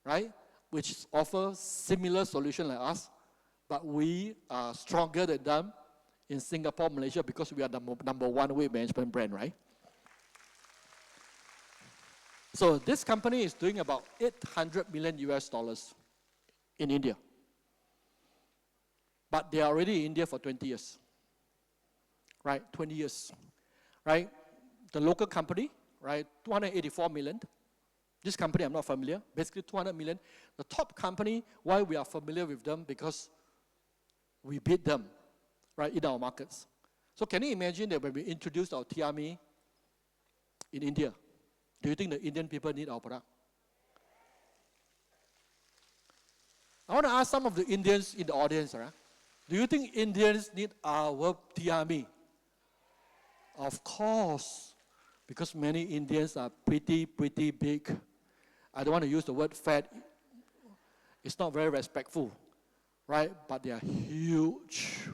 right? Which offers similar solution like us, but we are stronger than them in Singapore, Malaysia, because we are the number one weight management brand, right? So this company is doing about 800 million US dollars in India. But they are already in India for 20 years. Right, 20 years. Right? The local company, right, 284 million. This company I'm not familiar, basically 200 million. The top company, why we are familiar with them? Because we beat them, right, in our markets. So can you imagine that when we introduced our TME in India, do you think the Indian people need our product? I want to ask some of the Indians in the audience, right? Do you think Indians need our TME? Of course, because many Indians are pretty big. I don't want to use the word fat. It's not very respectful, right? But they are huge.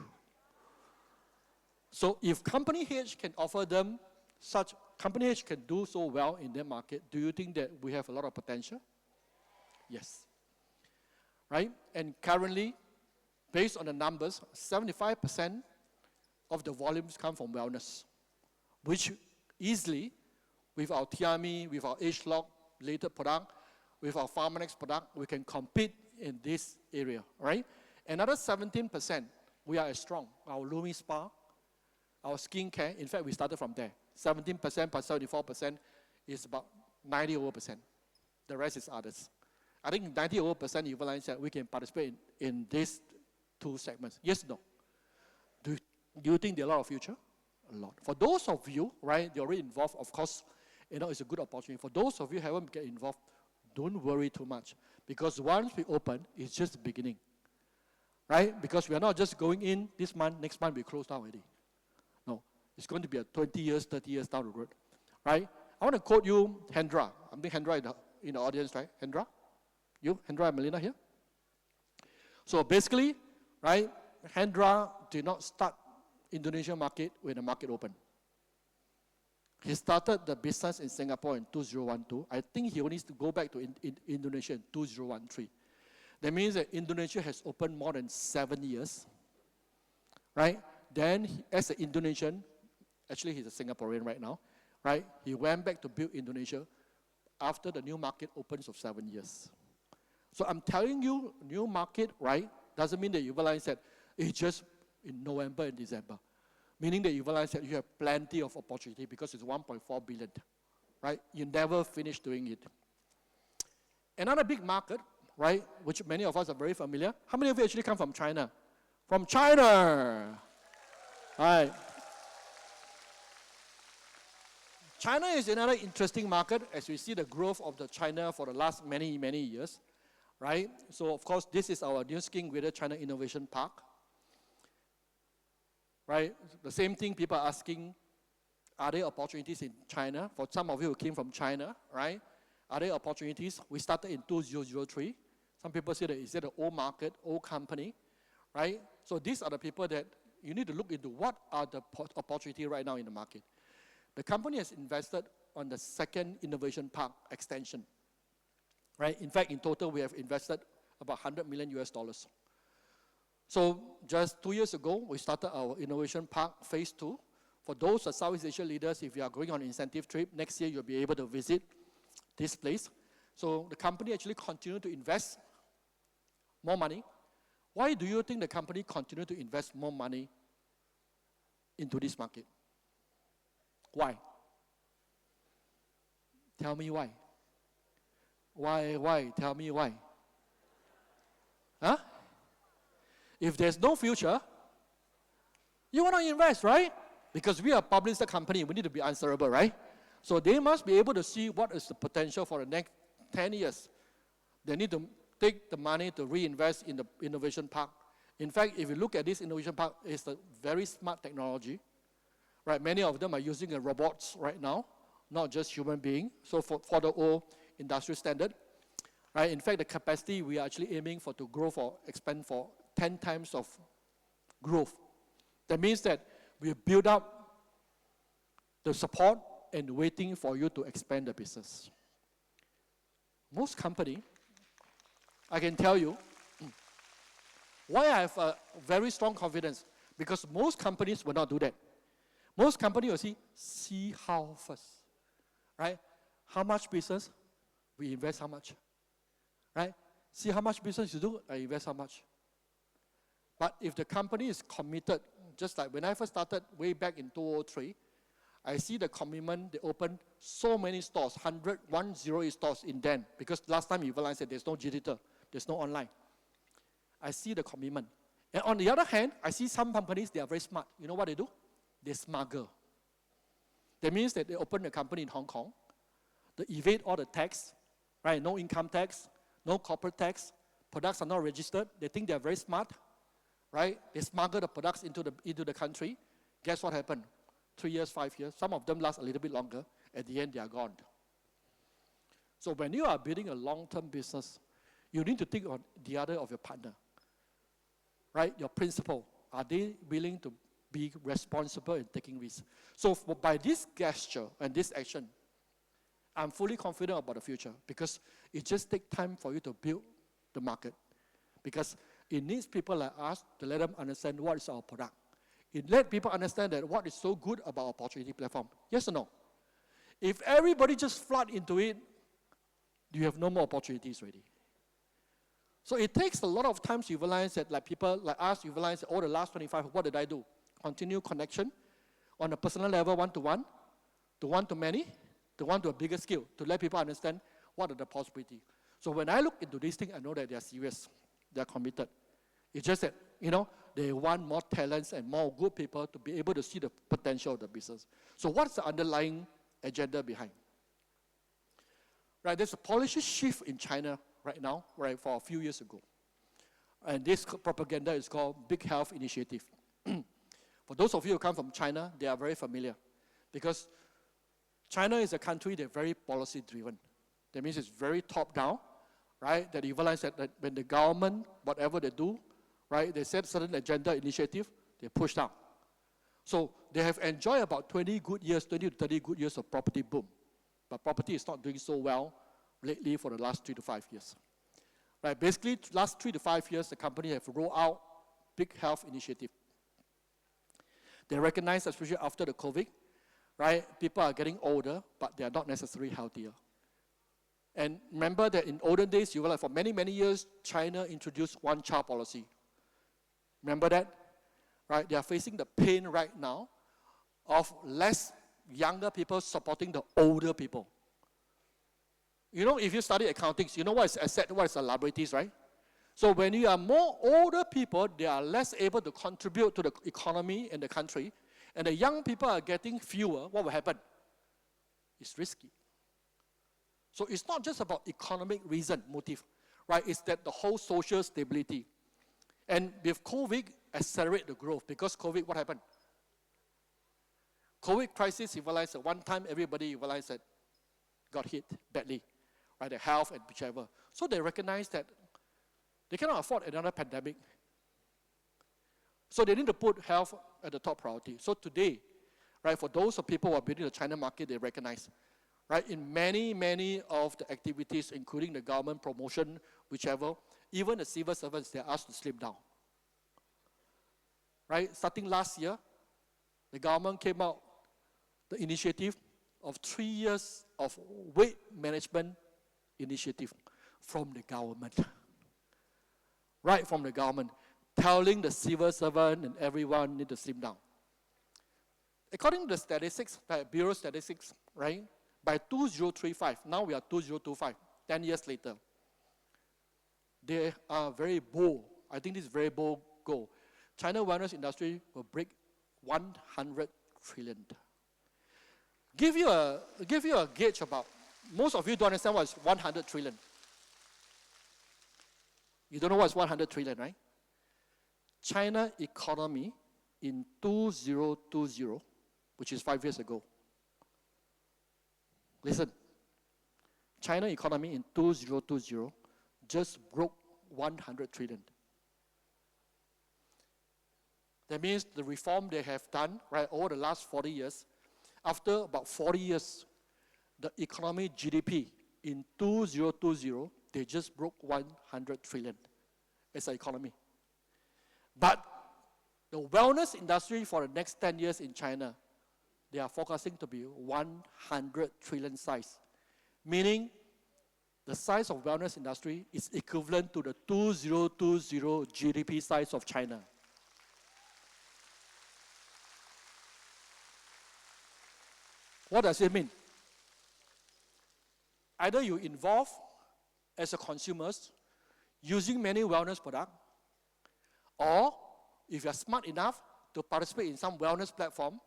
So if Company H can offer them such, Company H can do so well in their market, do you think that we have a lot of potential? Yes. Right? And currently, based on the numbers, 75% of the volumes come from wellness, which easily, with our TME, with our age-lock related product, with our Pharmanex product, we can compete in this area, right? Another 17%, we are as strong. Our Lumi Spa, our skincare, in fact, we started from there. 17% plus 74% is about 90%. The rest is others. I think 90% you realize that we can participate in these two segments. Yes, no? Do you think there are a lot of future? A lot. For those of you, right, you're already involved, of course, it's a good opportunity. For those of you who haven't get involved, don't worry too much. Because once we open, it's just the beginning. Right? Because we are not just going in this month, next month we close down already. No. It's going to be a 20 years, 30 years down the road. Right? I want to quote you Hendra. I think Hendra in the audience, right? Hendra? You? Hendra and Melina here? So basically, right, Hendra did not start Indonesian market when the market opened. He started the business in Singapore in 2012. I think he only needs to go back to Indonesia in 2013. That means that Indonesia has opened more than 7 years. Right? Then, as an Indonesian, actually he's a Singaporean right now, right? He went back to build Indonesia after the new market opens of 7 years. So I'm telling you, new market, right, doesn't mean that you realize that it's just in November and December. Meaning that you realize that you have plenty of opportunity because it's 1.4 billion, right? You never finish doing it. Another big market, right, which many of us are very familiar. How many of you actually come from China? From China! Right. China is another interesting market as we see the growth of the China for the last many years, right? So of course, this is our New Skin Greater China Innovation Park, right? The same thing people are asking, are there opportunities in China? For some of you who came from China, right? Are there opportunities? We started in 2003. Some people say that is it an old market, old company, right? So these are the people that you need to look into what are the opportunities right now in the market. The company has invested on the second innovation park extension, right? In fact, in total, we have invested about 100 million US dollars. So just 2 years ago, we started our innovation park phase 2. For those Southeast Asia leaders, if you are going on an incentive trip, next year you'll be able to visit this place. So the company actually continued to invest more money. Why do you think the company continued to invest more money into this market? Why? Tell me why. Why? Tell me why. Huh? If there's no future, you want to invest, right? Because we are a public company, we need to be answerable, right? So they must be able to see what is the potential for the next 10 years. They need to take the money to reinvest in the innovation park. In fact, if you look at this innovation park, it's a very smart technology. Right, many of them are using robots right now, not just human beings. So for the old industrial standard, right? In fact, the capacity we are actually aiming for to grow for, expand for 10 times of growth. That means that we build up the support and waiting for you to expand the business. Most company, I can tell you, why I have a very strong confidence, because most companies will not do that. Most companies will see how first, right? How much business, we invest how much, right? See how much business you do, I invest how much. But if the company is committed, just like when I first started way back in 2003, I see the commitment, they opened so many stores, 108 stores in then, because last time you realized that there's no digital, there's no online. I see the commitment. And on the other hand, I see some companies, they are very smart. You know what they do? They smuggle. That means that they open a company in Hong Kong, they evade all the tax, right? No income tax, no corporate tax, products are not registered. They think they are very smart, right? They smuggle the products into the country. Guess what happened? 3 years, 5 years, some of them last a little bit longer. At the end, they are gone. So when you are building a long-term business, you need to think on the other of your partner, right? Your principal, are they willing to be responsible in taking risks? So by this gesture and this action, I'm fully confident about the future, because it just takes time for you to build the market. Because it needs people like us to let them understand what is our product. It let people understand that what is so good about opportunity platform. Yes or no? If everybody just flood into it, you have no more opportunities already. So it takes a lot of times you realize that, like people like us, you realize that, oh, the last 25, what did I do? Continue connection on a personal level, one-to-one, to one-to-many, to one to a bigger scale, to let people understand what are the possibilities. So when I look into this thing, I know that they are serious, they are committed. It's just that, they want more talents and more good people to be able to see the potential of the business. So what's the underlying agenda behind? Right, there's a policy shift in China right now, right, for a few years ago. And this propaganda is called Big Health Initiative. For those of you who come from China, they are very familiar, because China is a country that's very policy-driven. That means it's very top-down, right? That you realize that when the government, whatever they do, right, they set certain agenda initiative, they push down. So they have enjoyed about 20 to 30 good years of property boom. But property is not doing so well lately for the last 3 to 5 years. Right, basically, last 3 to 5 years, the company have rolled out big health initiative. They recognize, especially after the COVID, right, people are getting older, but they are not necessarily healthier. And remember that in olden days, you were like, for many, many years, China introduced one-child policy. Remember that? Right? They are facing the pain right now of less younger people supporting the older people. If you study accounting, you know what is asset, what is the liabilities, right? So when you are more older people, they are less able to contribute to the economy and the country, and the young people are getting fewer, what will happen? It's risky. So it's not just about economic reason, motive, right? It's that the whole social stability. And with COVID, accelerate the growth, because COVID, what happened? COVID crisis, you realize that one time everybody realized that got hit badly, right? The health and whichever. So they recognize that they cannot afford another pandemic. So they need to put health at the top priority. So today, right, for those of people who are building the China market, they recognize, right, in many, many of the activities, including the government promotion, whichever, even the civil servants, they're asked to slim down. Right, starting last year, the government came out the initiative of 3 years of weight management initiative from the government. Right from the government, telling the civil servant and everyone need to slim down. According to the statistics, Bureau statistics, right, by 2035, now we are 2025, 10 years later, they are very bold. I think this is very bold goal. China wellness industry will break 100 trillion. Give you a gauge about, most of you don't understand what is 100 trillion. You don't know what is 100 trillion, right? China economy in 2020, which is 5 years ago. Listen, China economy in 2020 just broke 100 trillion. That means the reform they have done, right, over the last 40 years, after about 40 years, the economy GDP in 2020, they just broke 100 trillion as an economy. But the wellness industry for the next 10 years in China, they are forecasting to be 100 trillion size, meaning the size of wellness industry is equivalent to the 2020 GDP size of China. What does it mean? Either you involve as a consumers using many wellness products, or if you're smart enough to participate in some wellness platform,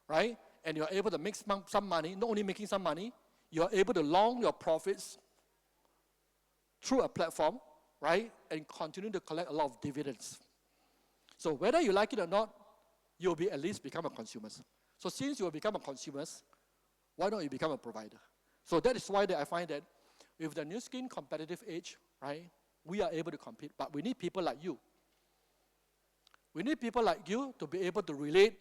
right, and you're able to make some money, not only making some money, you're able to long your profits through a platform, right, and continue to collect a lot of dividends. So whether you like it or not, you'll be at least become a consumer. So since you will become a consumer, why don't you become a provider? So that is why I find that with the Nu Skin competitive edge, right, we are able to compete, but we need people like you. We need people like you to be able to relate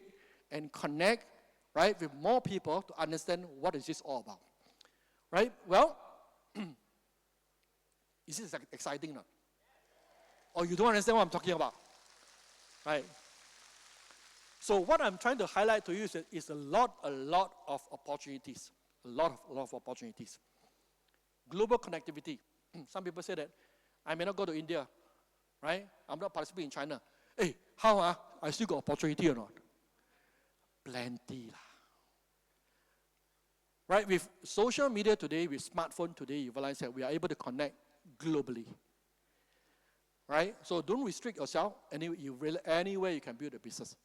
and connect, right, with more people to understand what is this all about, right? Well, is this exciting or not? Or you don't understand what I'm talking about, right? So what I'm trying to highlight to you is a lot of opportunities, a lot of opportunities. Global connectivity. Some people say that I may not go to India, right? I'm not participating in China. Hey, how I still got opportunity or not? Plenty lah. Right, with social media today, with smartphone today, you realize that we are able to connect globally. Right? So don't restrict yourself anywhere you can build a business.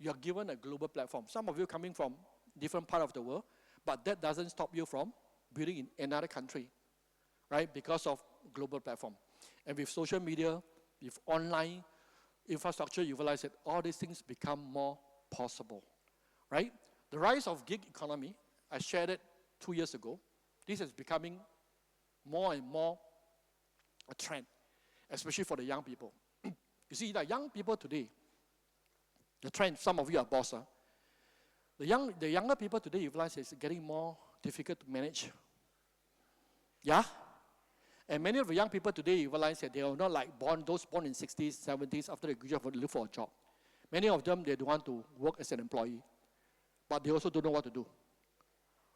You are given a global platform. Some of you coming from different part of the world, but that doesn't stop you from building in another country, right? Because of global platform. And with social media, with online infrastructure, you realize that all these things become more possible, right? The rise of gig economy, I shared it 2 years ago. This is becoming more and more a trend, especially for the young people. You see, the young people today, the trend, some of you are boss. The younger people today, you realize it's getting more difficult to manage. Yeah? And many of the young people today, you realize that they are not like those born in 60s, 70s, after they graduate, to look for a job. Many of them, they don't want to work as an employee, but they also don't know what to do.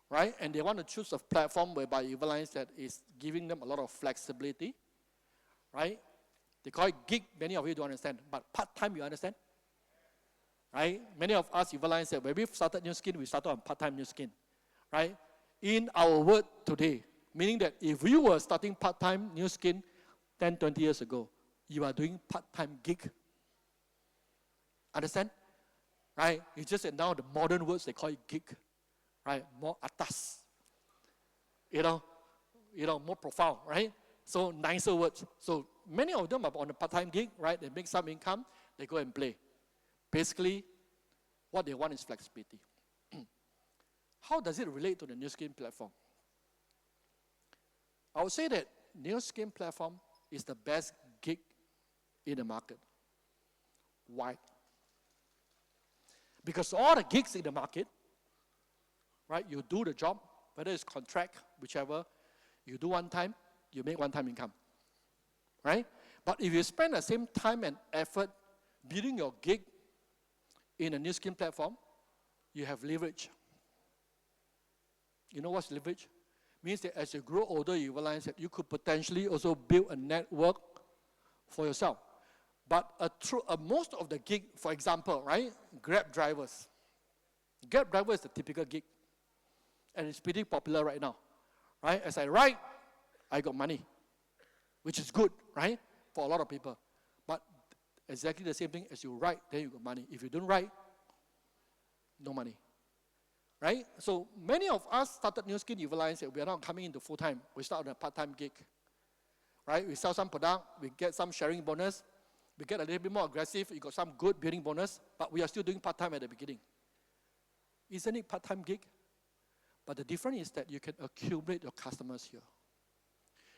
Right? And they want to choose a platform whereby you realize that it's giving them a lot of flexibility. Right? They call it gig, many of you don't understand, but part-time, you understand? Right? Many of us, you realize that when we started Nu Skin, we started on part-time Nu Skin. Right? In our world today, meaning that if you were starting part-time Nu Skin 10, 20 years ago, you are doing part-time gig. Understand? Right? It's just that now the modern words, they call it gig. Right? More atas. You know, more profound, right? So nicer words. So many of them are on a part-time gig, right? They make some income, they go and play. Basically, what they want is flexibility. How does it relate to the Nu Skin platform? I would say that Nu Skin platform is the best gig in the market. Why? Because all the gigs in the market, right, you do the job, whether it's contract, whichever, you do one time, you make one-time income. Right? But if you spend the same time and effort building your gig in a Nu Skin platform, you have leverage. You know what's leverage? Means that as you grow older, you realize that you could potentially also build a network for yourself. But most of the gig, for example, right, Grab drivers. Grab driver is the typical gig. And it's pretty popular right now. Right? As I ride, I got money, which is good, right, for a lot of people. But exactly the same thing, as you ride, then you got money. If you don't ride, no money. Right? So many of us started Nu Skin, you realize that we are not coming into full-time. We start on a part-time gig. Right? We sell some product, we get some sharing bonus, we get a little bit more aggressive, you got some good building bonus, but we are still doing part-time at the beginning. Isn't it part-time gig? But the difference is that you can accumulate your customers here.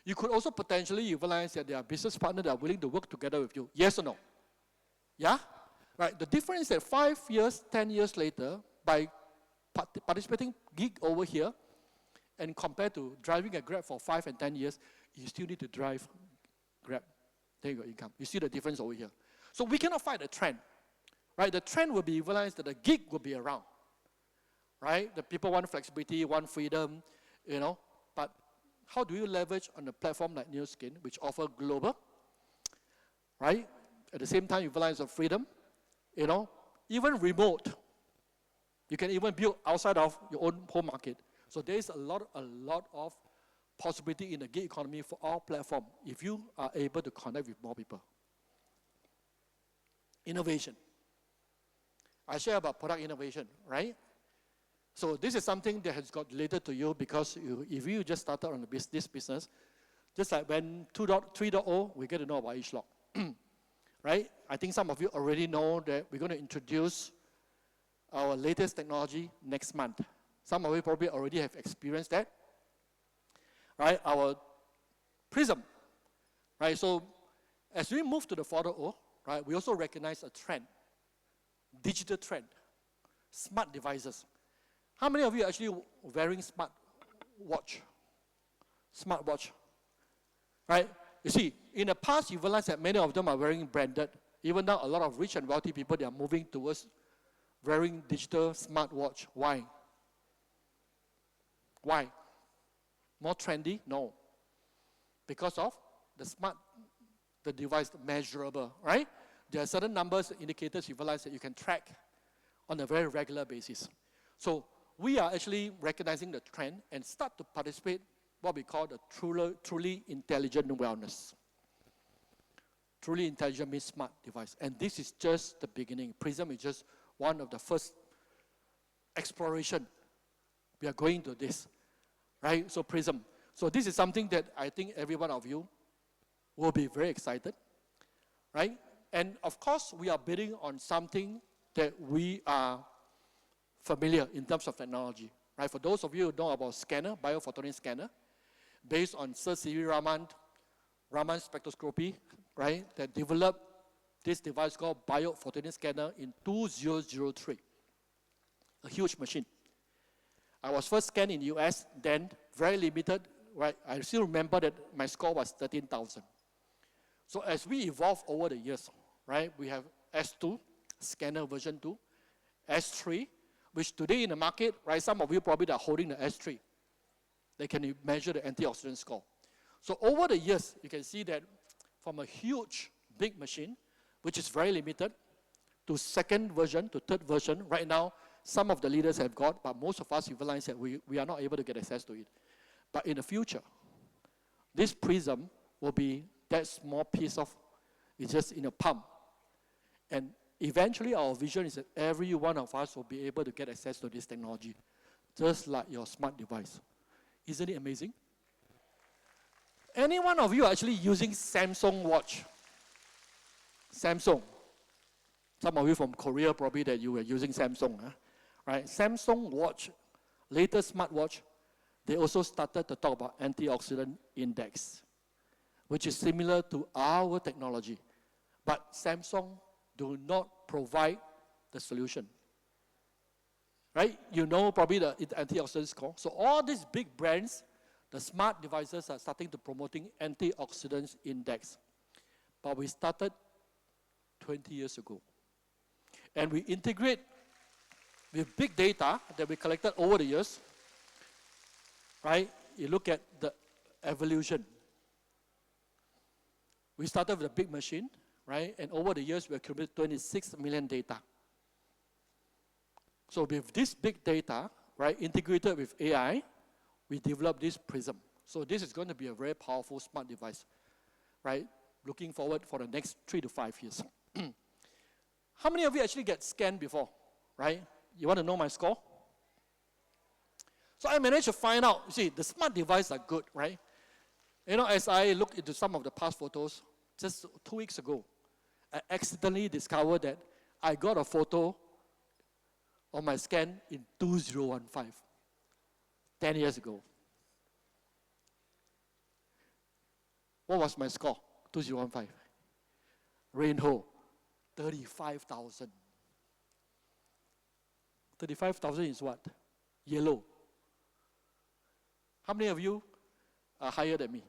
You could also potentially realize that there are business partners that are willing to work together with you. Yes or no? Yeah? Right. The difference is that 5 years, 10 years later, by participating gig over here, and compared to driving a Grab for 5 and 10 years, you still need to drive Grab. There you go, income. You see the difference over here. So we cannot fight the trend. Right? The trend will be realized that the gig will be around. Right? The people want flexibility, want freedom, but how do you leverage on a platform like New Skin, which offer global, right? At the same time, you realize the freedom, even remote. You can even build outside of your own home market. So there is a lot of possibility in the gig economy for our platform if you are able to connect with more people. Innovation. I share about product innovation, right? So this is something that has got related to you because if you just started on this business, just like when 3.0, we get to know about each log, right? I think some of you already know that we're going to introduce our latest technology next month. Some of you probably already have experienced that, right? Our Prism, right? So as we move to the 4.0, right, we also recognize a trend, digital trend, smart devices. How many of you are actually wearing smartwatch? Smartwatch, right? You see, in the past, you realize that many of them are wearing branded. Even now, a lot of rich and wealthy people, they are moving towards wearing digital smartwatch. Why? Why? More trendy? No. Because of the device, measurable, right? There are certain numbers, indicators you realize that you can track on a very regular basis. So we are actually recognizing the trend and start to participate what we call the truly intelligent wellness. Truly intelligent means smart device. And this is just the beginning. Prism is just one of the first exploration. We are going to this, right? So Prism. So this is something that I think every one of you will be very excited, right? And of course, we are building on something that we are familiar in terms of technology, right? For those of you who know about scanner, biophotonic scanner, based on Sir C.V. Raman spectroscopy, right, that developed this device called biophotonic scanner in 2003. A huge machine. I was first scanned in the US, then very limited, right? I still remember that my score was 13,000. So as we evolve over the years, right, we have S2, scanner version 2, S3, which today in the market, right, some of you probably are holding the S3. They can measure the antioxidant score. So over the years, you can see that from a huge, big machine, which is very limited, to second version, to third version. Right now, some of the leaders have got, but most of us realize that we are not able to get access to it. But in the future, this Prism will be that small piece of, it's just in a pump. And eventually, our vision is that every one of us will be able to get access to this technology, just like your smart device. Isn't it amazing? Any one of you are actually using Samsung watch? Samsung. Some of you from Korea probably that you were using Samsung, right? Samsung watch, latest smartwatch, they also started to talk about antioxidant index, which is similar to our technology. But Samsung do not provide the solution. Right? You know probably the antioxidant score. So all these big brands, the smart devices are starting to promoting antioxidants index. But we started 20 years ago. And we integrate with big data that we collected over the years. Right? You look at the evolution. We started with a big machine, right? And over the years, we accumulated 26 million data. So with this big data, right, integrated with AI, we developed this Prism. So this is going to be a very powerful smart device, right? Looking forward for the next 3 to 5 years. How many of you actually get scanned before, right? You want to know my score? So I managed to find out, you see, the smart devices are good, right? You know, as I look into some of the past photos, just 2 weeks ago, I accidentally discovered that I got a photo on my scan in 2015, 10 years ago. What was my score? 2015. Rayne, 35,000. 35,000 is what? Yellow. How many of you are higher than me?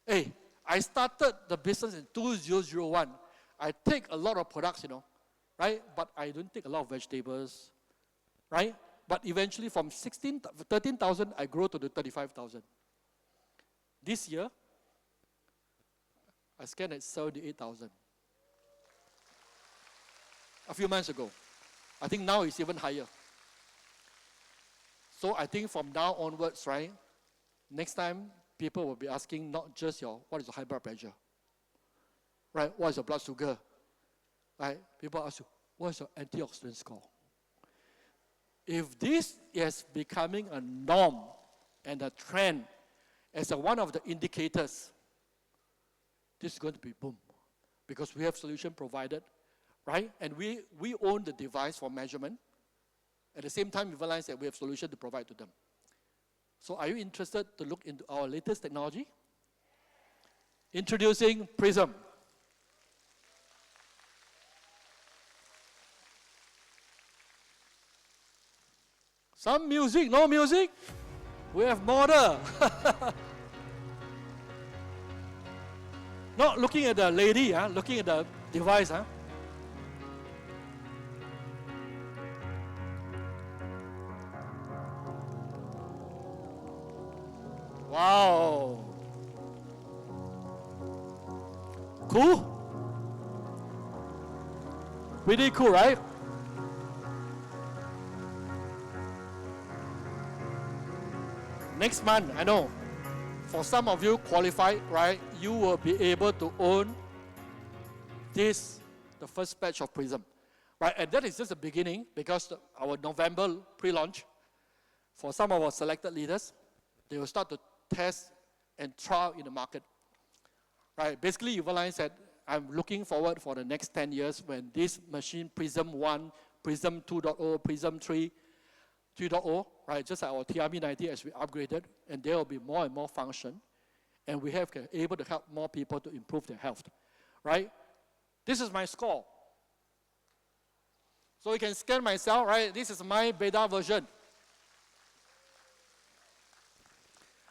Hey, I started the business in 2001. I take a lot of products, right? But I don't take a lot of vegetables, right? But eventually from 13,000, I grow to the 35,000. This year, I scanned at 78,000. A few months ago. I think now it's even higher. So I think from now onwards, right, next time people will be asking not just what is your high blood pressure, right? What is your blood sugar, right? People ask you, what is your antioxidant score? If this is becoming a norm and a trend as one of the indicators, this is going to be boom, because we have solution provided, right? And we own the device for measurement. At the same time, we realize that we have solution to provide to them. So are you interested to look into our latest technology? Introducing Prism. Some music, no music? We have model. Not looking at the lady, looking at the device. Wow. Cool? Pretty cool, right? Next month, I know, for some of you qualified, right, you will be able to own this, the first batch of Prism. Right, and that is just the beginning, because our November pre-launch, for some of our selected leaders, they will start to test and trial in the market. Right, basically you realize that I'm looking forward for the next 10 years when this machine, Prism 1, Prism 2.0, Prism 3.0, right, just like our TRB90 as we upgraded, and there will be more and more function, and we have able to help more people to improve their health, right? This is my score. So you can scan myself, right? This is my beta version.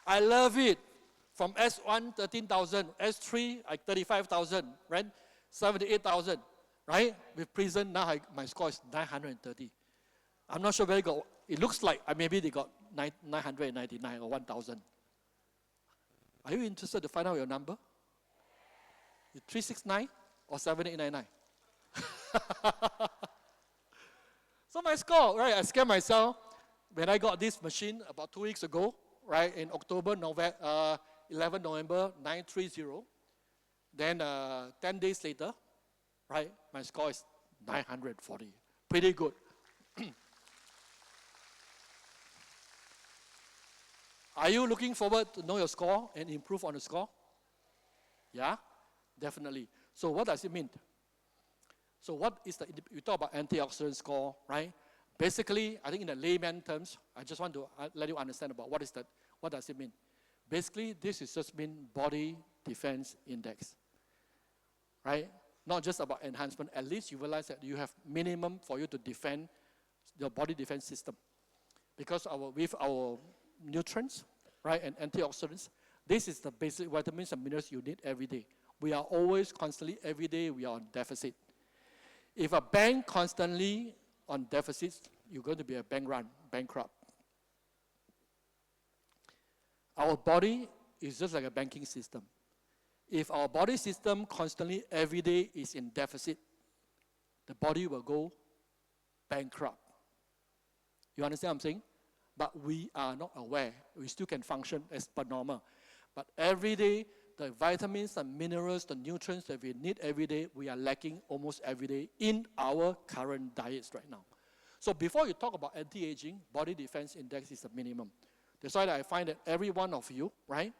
I love it. From S1, 13,000, S3, 35,000, right? 78,000, right? With Prism, now my score is 930. I'm not sure where it looks like maybe they got 999 or 1,000. Are you interested to find out your number? 369 or 7899? So my score, right? I scanned myself when I got this machine about 2 weeks ago, right? In 11 November, 930. Then 10 days later, right? My score is 940. Pretty good. Are you looking forward to know your score and improve on the score? Yeah, definitely. So what does it mean? So what is you talk about antioxidant score, right? Basically, I think in the layman terms, I just want to let you understand about what does it mean. Basically, this is just mean body defense index, right? Not just about enhancement. At least you realize that you have minimum for you to defend your body defense system. Because with our nutrients, right, and antioxidants, this is the basic vitamins and minerals you need every day. We are always, constantly, every day, we are on deficit. If a bank constantly on deficits, you're going to be a bankrupt. Our body is just like a banking system. If our body system constantly, every day, is in deficit, the body will go bankrupt. You understand what I'm saying? But we are not aware. We still can function as per normal. But every day, the vitamins and minerals, the nutrients that we need every day, we are lacking almost every day in our current diets right now. So before you talk about anti-aging, body defense index is the minimum. That's why I find that every one of you, right,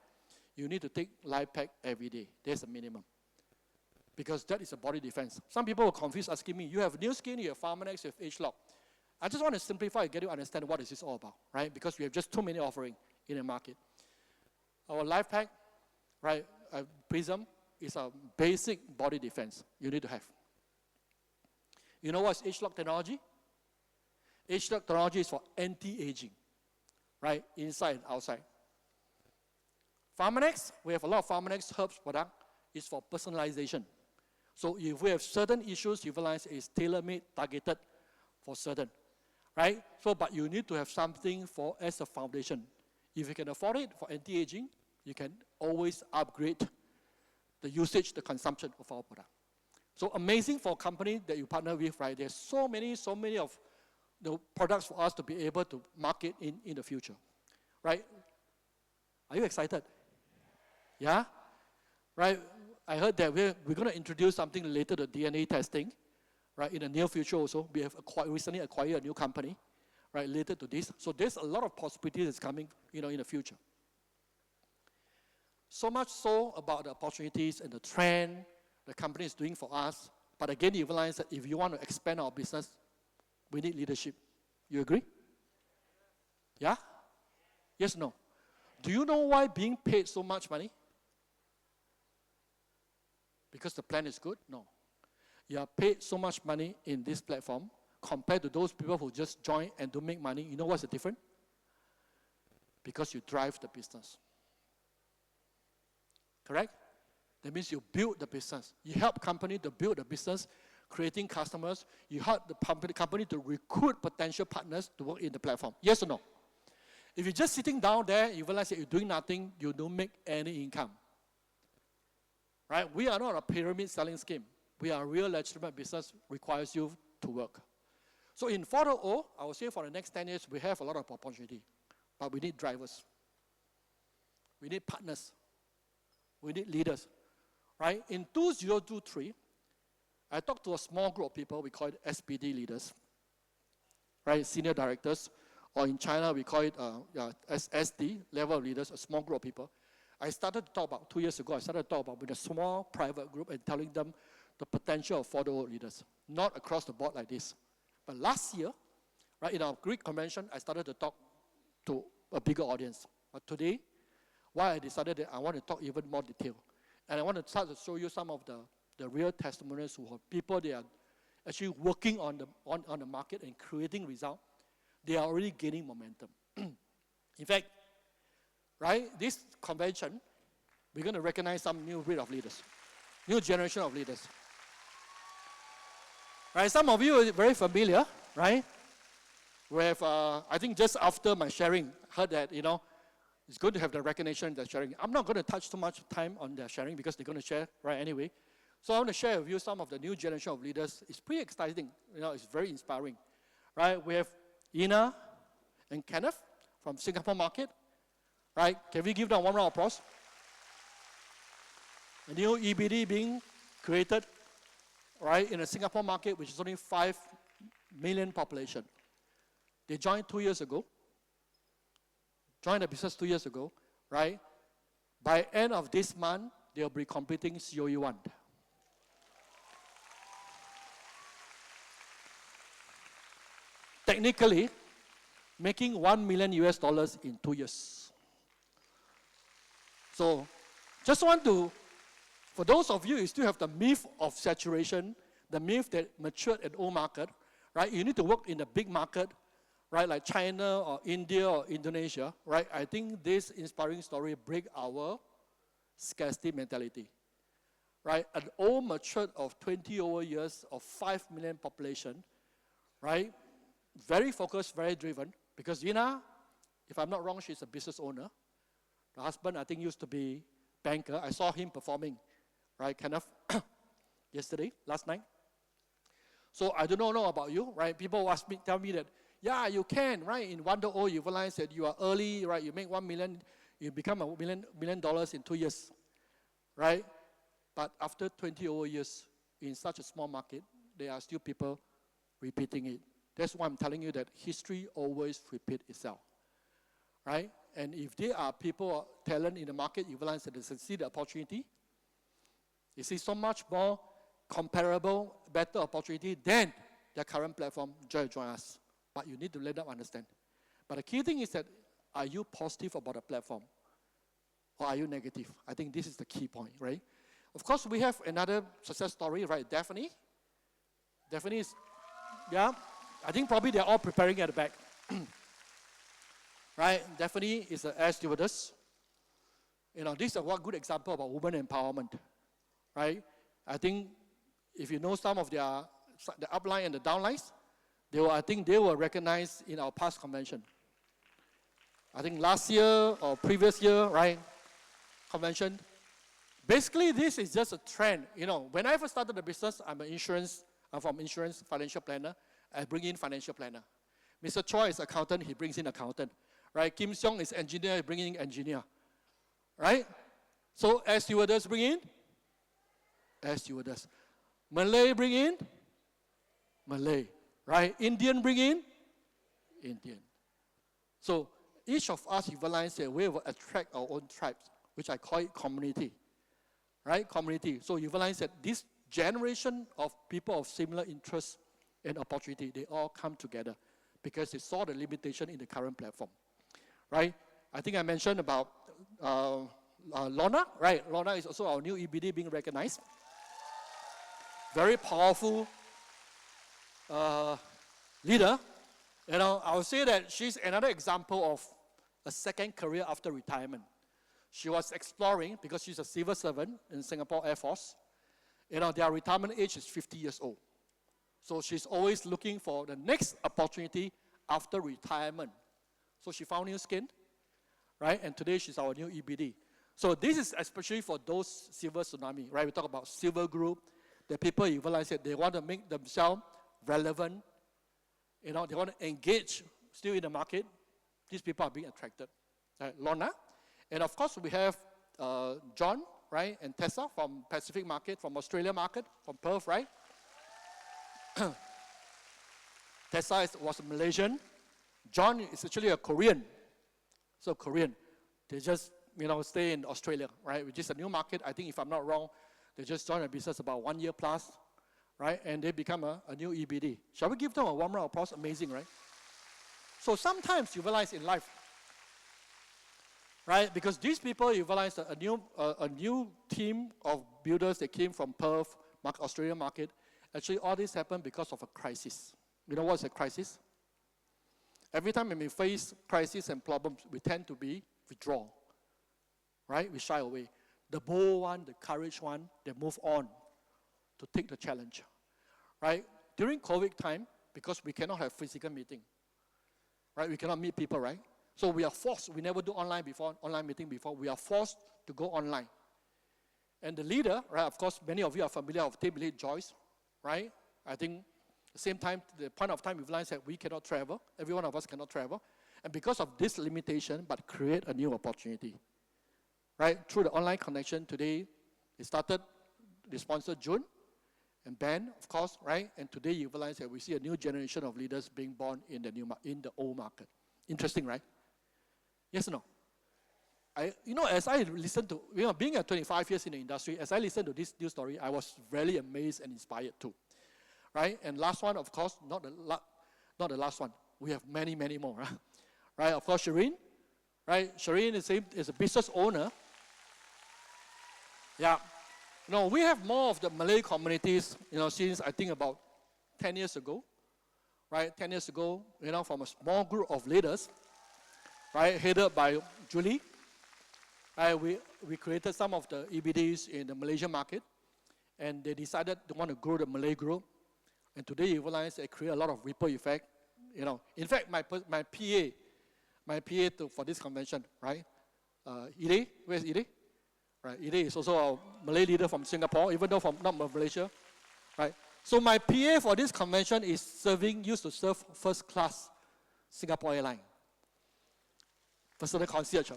you need to take Life Pack every day. There's a minimum. Because that is a body defense. Some people will confuse asking me, you have new skin, you have Pharmanex, you have age-lock. I just want to simplify and get you to understand what is this all about, right? Because we have just too many offerings in the market. Our life pack, right, Prism, is a basic body defense you need to have. You know what's age lock technology? Age lock technology is for anti-aging, right, inside and outside. Pharmanex, we have a lot of Pharmanex herbs product, is for personalization. So if we have certain issues, you realize it's tailor-made, targeted for certain, right? So, but you need to have something for as a foundation. If you can afford it for anti-aging, you can always upgrade the usage, the consumption of our product. So amazing for a company that you partner with, right? There's so many of the products for us to be able to market in the future, right? Are you excited? Yeah? Right? I heard that we're going to introduce something related to DNA testing, right, in the near future also. We have recently acquired a new company, right, related to this. So there's a lot of possibilities that's coming, in the future. So much so about the opportunities and the trend the company is doing for us. But again, you realize that if you want to expand our business, we need leadership. You agree? Yeah? Yes, no? Do you know why being paid so much money? Because the plan is good? No. You are paid so much money in this platform compared to those people who just join and don't make money. You know what's the difference? Because you drive the business. Correct? That means you build the business. You help company to build the business, creating customers. You help the company to recruit potential partners to work in the platform. Yes or no? If you're just sitting down there, you realize that you're doing nothing, you don't make any income. Right? We are not a pyramid selling scheme. We are a real legitimate business, requires you to work. So in 4.0, I would say for the next 10 years, we have a lot of opportunity. But we need drivers. We need partners. We need leaders. Right? In 2023, I talked to a small group of people, we call it SPD leaders. Right? Senior directors. Or in China, we call it SD, level of leaders, a small group of people. I started to talk about, 2 years ago, I started to talk about with a small private group and telling them the potential of 4.0 leaders. Not across the board like this. But last year, right, in our Greek convention, I started to talk to a bigger audience. But today, why I decided that I want to talk even more detail. And I want to start to show you some of the real testimonials who are people they are actually working on the market and creating results. They are already gaining momentum. In fact, right, this convention, we're going to recognize some new breed of leaders, new generation of leaders. Right, some of you are very familiar, right? We have, I think just after my sharing, heard that, it's good to have the recognition and the sharing. I'm not going to touch too much time on their sharing because they're going to share right anyway. So I want to share with you some of the new generation of leaders. It's pretty exciting. It's very inspiring. Right? We have Ina and Kenneth from Singapore market. Right? Can we give them one round of applause? A new EBD being created, right, in the Singapore market, which is only 5 million population. They joined 2 years ago. Joined the business 2 years ago, right? By end of this month, they'll be completing COE 1. Technically, making $1 million in 2 years. So, just want to, for those of you who still have the myth of saturation, the myth that matured at old market, right? You need to work in a big market, right, like China or India or Indonesia, right? I think this inspiring story break our scarcity mentality, right? An old matured of 20 over years of 5 million population, right? Very focused, very driven, because Ina, if I'm not wrong, she's a business owner. The husband, I think, used to be banker. I saw him performing, right, kind of yesterday, last night. So I do not know about you, right? People ask me, tell me that, yeah, you can, right? In 1.0, you realize that you are early, right? You make 1 million, you become $1 million in 2 years, right? But after 20 over years, in such a small market, there are still people repeating it. That's why I'm telling you that history always repeats itself, right? And if there are people, talent in the market, you realize that they see the opportunity. You see so much more comparable, better opportunity than their current platform, join us. But you need to let them understand. But the key thing is that, are you positive about the platform? or are you negative? I think this is the key point, right? Of course, we have another success story, right? Daphne. Daphne is, yeah, I think probably they're all preparing at the back. Right? Daphne is an air stewardess. This is a good example about women empowerment, right? I think if you know some of the upline and the downlines, I think they were recognized in our past convention. I think last year or previous year, right? Convention. Basically, this is just a trend. When I first started the business, I'm from insurance financial planner. I bring in financial planner. Mr. Choi is accountant, he brings in accountant. Right? Kim Seong is engineer, he brings in engineer. Right? So air stewardess bring in air stewardess. Malay bring in Malay. Right? Indian bring in Indian. So each of us realize that we will attract our own tribes, which I call it community. Right? Community. So you realize that this generation of people of similar interests and opportunity, they all come together because they saw the limitation in the current platform. Right? I think I mentioned about Lorna, right? Lorna is also our new EBD being recognized. Very powerful leader. I would say that she's another example of a second career after retirement. She was exploring, because she's a civil servant in Singapore Air Force. Their retirement age is 50 years old. So she's always looking for the next opportunity after retirement. So she found new skin, right? And today she's our new EBD. So this is especially for those silver tsunami, right? We talk about silver group. The people you realize that they want to make themselves relevant. They want to engage still in the market. These people are being attracted. Right? Lorna. And of course we have John, right? And Tessa from Pacific market, from Australia market, from Perth, right? Tessa was a Malaysian. John is actually a Korean. So Korean. They just, stay in Australia, right? Which is a new market. I think if I'm not wrong, they just joined a business about 1 year plus, right? And they become a new EBD. Shall we give them a warm round of applause? Amazing, right? So sometimes you realize in life, right? Because these people, you realize that a new team of builders that came from Perth, Australian market. Actually, all this happened because of a crisis. You know what's a crisis? Every time when we face crisis and problems, we tend to be withdrawn, right? We shy away. The bold one, the courage one, they move on to take the challenge, right? During COVID time, because we cannot have physical meeting, right? We cannot meet people, right? So we are forced. We never do online meeting before. We are forced to go online. And the leader, right? Of course, many of you are familiar with team lead Joyce, right? I think the same time, the point of time we realized that we cannot travel. Every one of us cannot travel. And because of this limitation, but create a new opportunity. Right? Through the online connection today, they sponsored June and Ben, of course, right? And today you realize that we see a new generation of leaders being born in the old market. Interesting, right? Yes or no? As I listened to, being 25 years in the industry, as I listened to this news story, I was really amazed and inspired too. Right? And last one, of course, not the last one. We have many, many more. Right? Of course, Shireen. Right? Shireen is a business owner. Yeah. We have more of the Malay communities, since I think about 10 years ago. Right? 10 years ago, from a small group of leaders, right, headed by Julie. Right? We created some of the EBDs in the Malaysian market, and they decided they want to grow the Malay group. And today you realize they create a lot of ripple effect. In fact, my PA for this convention, right? Ide, where's Ide? Right, Ide is also a Malay leader from Singapore, even though from not Malaysia, right? So my PA for this convention used to serve first class Singapore Airlines. Personal concierge.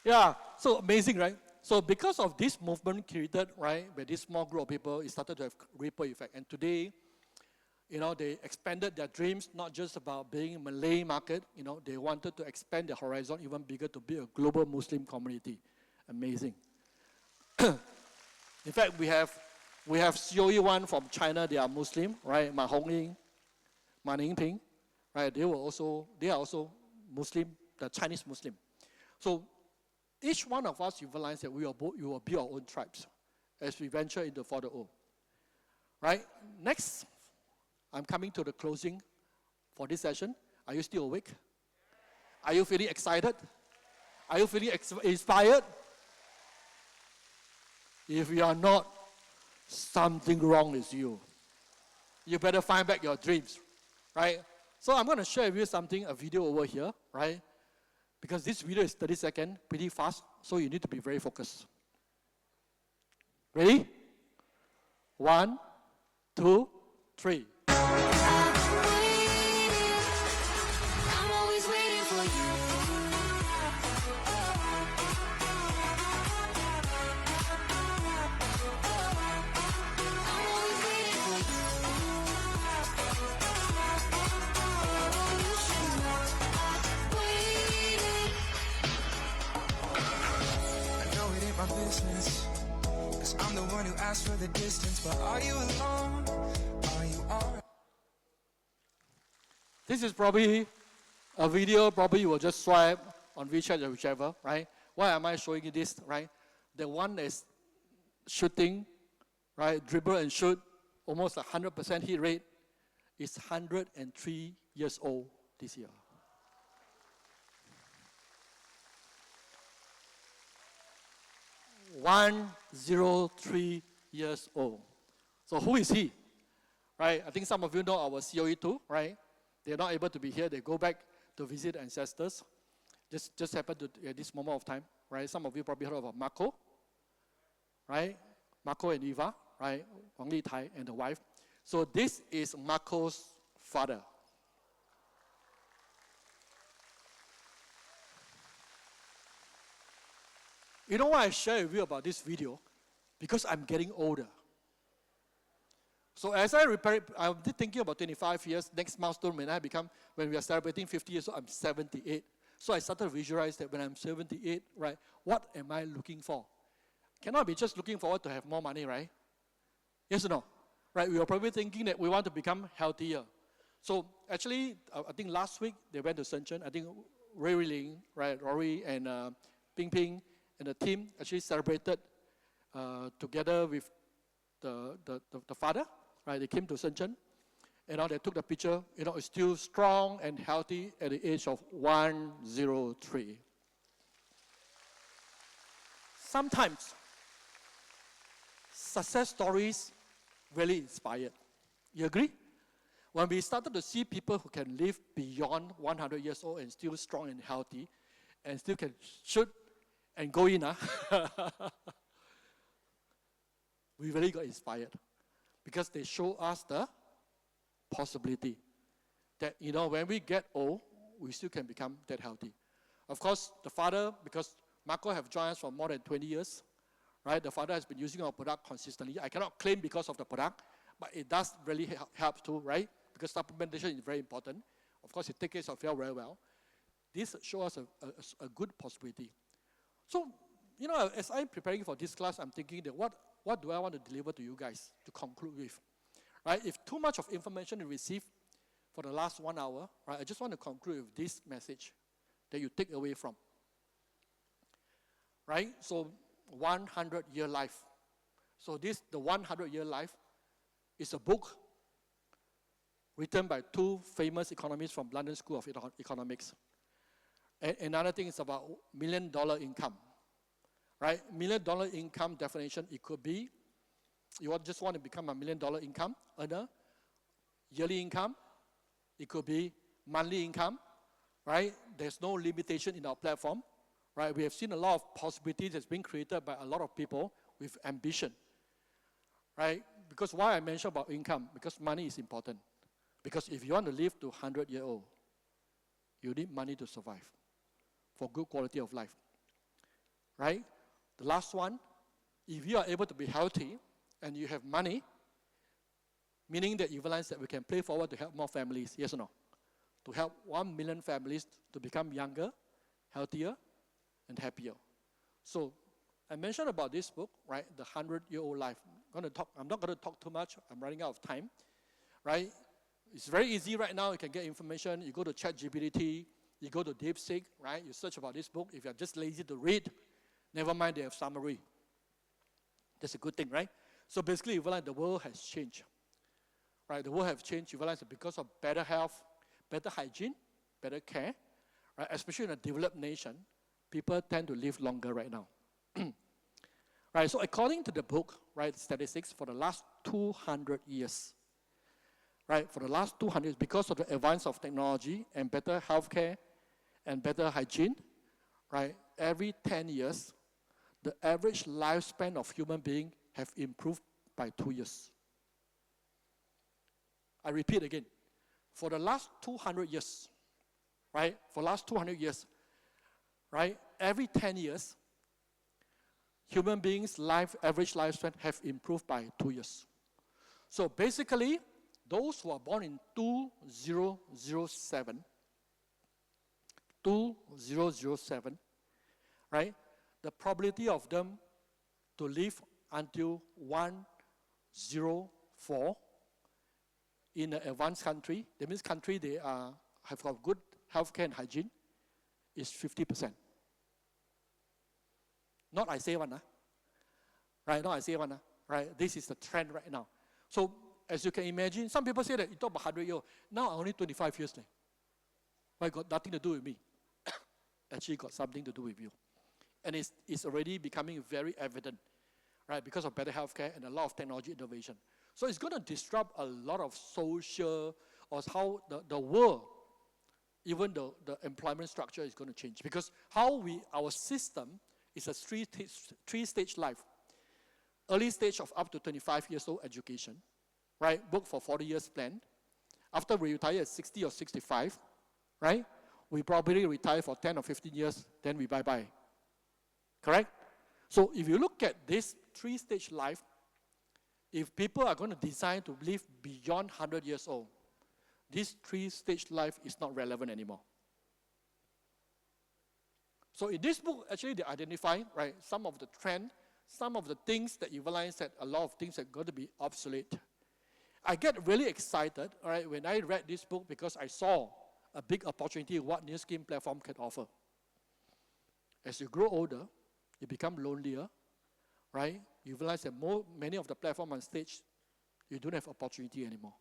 Yeah, so amazing, right? So because of this movement created, right, where this small group of people, it started to have ripple effect. And today, they expanded their dreams, not just about being a Malay market, they wanted to expand their horizon even bigger to be a global Muslim community. Amazing. In fact, we have COE one from China, they are Muslim, right? Ma Hongying, Ma Ningping, right? They are also Muslim, the Chinese Muslim. So each one of us, you realize that we will be our own tribes as we venture into 4.0. Right? Next, I'm coming to the closing for this session. Are you still awake? Are you feeling excited? Are you feeling inspired? If you are not, something wrong with you. You better find back your dreams, right? So I'm going to share with you something, a video over here, right? Because this video is 30 seconds, pretty fast, so you need to be very focused. Ready? 1, 2, 3. I'm the one who asked for the distance, but are you alone? Are you all? This is probably a video, probably you will just swipe on WeChat or whichever, right? Why am I showing you this, right? The one is shooting, right? Dribble and shoot, almost 100% hit rate, is 103 years old this year. 103 years old. So who is he? Right? I think some of you know our COE too, right? They're not able to be here. They go back to visit ancestors. Just happened to at this moment of time, right? Some of you probably heard about Marco, right? Marco and Eva, right? Wang Li Tai and the wife. So this is Marco's father. You know why I share with you about this video? Because I'm getting older. So as I'm thinking about 25 years, next milestone when we are celebrating 50 years, so I'm 78. So I started to visualize that when I'm 78, right, what am I looking for? Cannot be just looking forward to have more money, right? Yes or no? Right, we are probably thinking that we want to become healthier. So actually, I think last week they went to Shenzhen. I think Rayne, right, Rory and Ping Ping, and the team actually celebrated together with the father, right? They came to Shenzhen, and they took the picture. It's still strong and healthy at the age of 103. Sometimes success stories really inspired. You agree? When we started to see people who can live beyond 100 years old and still strong and healthy, and still can shoot and go in, we really got inspired because they show us the possibility that, when we get old, we still can become that healthy. Of course, the father, because Marco have joined us for more than 20 years, right? The father has been using our product consistently. I cannot claim because of the product, but it does really help too, right? Because supplementation is very important. Of course, it takes care of health very well. This shows us a good possibility. So, as I'm preparing for this class, I'm thinking that what do I want to deliver to you guys to conclude with? Right? If too much of information you receive for the last 1 hour, right, I just want to conclude with this message that you take away from. Right? So, 100-year life. So the 100-year life is a book written by two famous economists from London School of Economics. And another thing is about $1 million income, right? $1 million income definition, it could be, you just want to become a $1 million income earner, yearly income, it could be monthly income, right? There's no limitation in our platform, right? We have seen a lot of possibilities that's been created by a lot of people with ambition, right? Because why I mentioned about income? Because money is important. Because if you want to live to 100-year-old, you need money to survive for good quality of life, right? The last one, if you are able to be healthy and you have money, meaning that you realize that we can play forward to help more families, yes or no? To help 1 million families to become younger, healthier, and happier. So I mentioned about this book, right? The 100-year-old life. I'm not going to talk too much. I'm running out of time, right? It's very easy right now. You can get information. You go to ChatGPT, You go to DeepSeek, right? You search about this book. If you're just lazy to read, never mind, they have summary. That's a good thing, right? So basically, you realize the world has changed, right? The world has changed. You realize that because of better health, better hygiene, better care, right? Especially in a developed nation, people tend to live longer right now. Right, so according to the book, right, statistics for the last 200 years, right, for the last 200 years, because of the advance of technology and better healthcare and better hygiene, right, every 10 years, the average lifespan of human beings have improved by 2 years. I repeat again, for the last 200 years, right, for the last 200 years, right, every 10 years, human beings' average lifespan have improved by 2 years. So basically, those who are born in 2007, right, the probability of them to live until 104 in an advanced country, that means country they have got good healthcare and hygiene, is 50%. Not I say one, right? Not I say one, right? This is the trend right now. So as you can imagine, some people say that you talk about 100 years. Now I'm only 25 years now. But it got nothing to do with me. Actually got something to do with you. And it's already becoming very evident, right? Because of better healthcare and a lot of technology innovation. So it's going to disrupt a lot of social, or how the world, even the employment structure is going to change. Because our system is a three-stage life. Early stage of up to 25 years old education, right? Work for 40 years plan. After we retire at 60 or 65, right? We probably retire for 10 or 15 years, then we bye-bye. Correct? So if you look at this three-stage life, if people are going to design to live beyond 100 years old, this three-stage life is not relevant anymore. So in this book, actually they identify, right, some of the trend, some of the things that you realize that a lot of things are going to be obsolete. I get really excited, all right, when I read this book because I saw a big opportunity of what New Skin platform can offer. As you grow older, you become lonelier, right? You realize that many of the platforms on stage, you don't have opportunity anymore.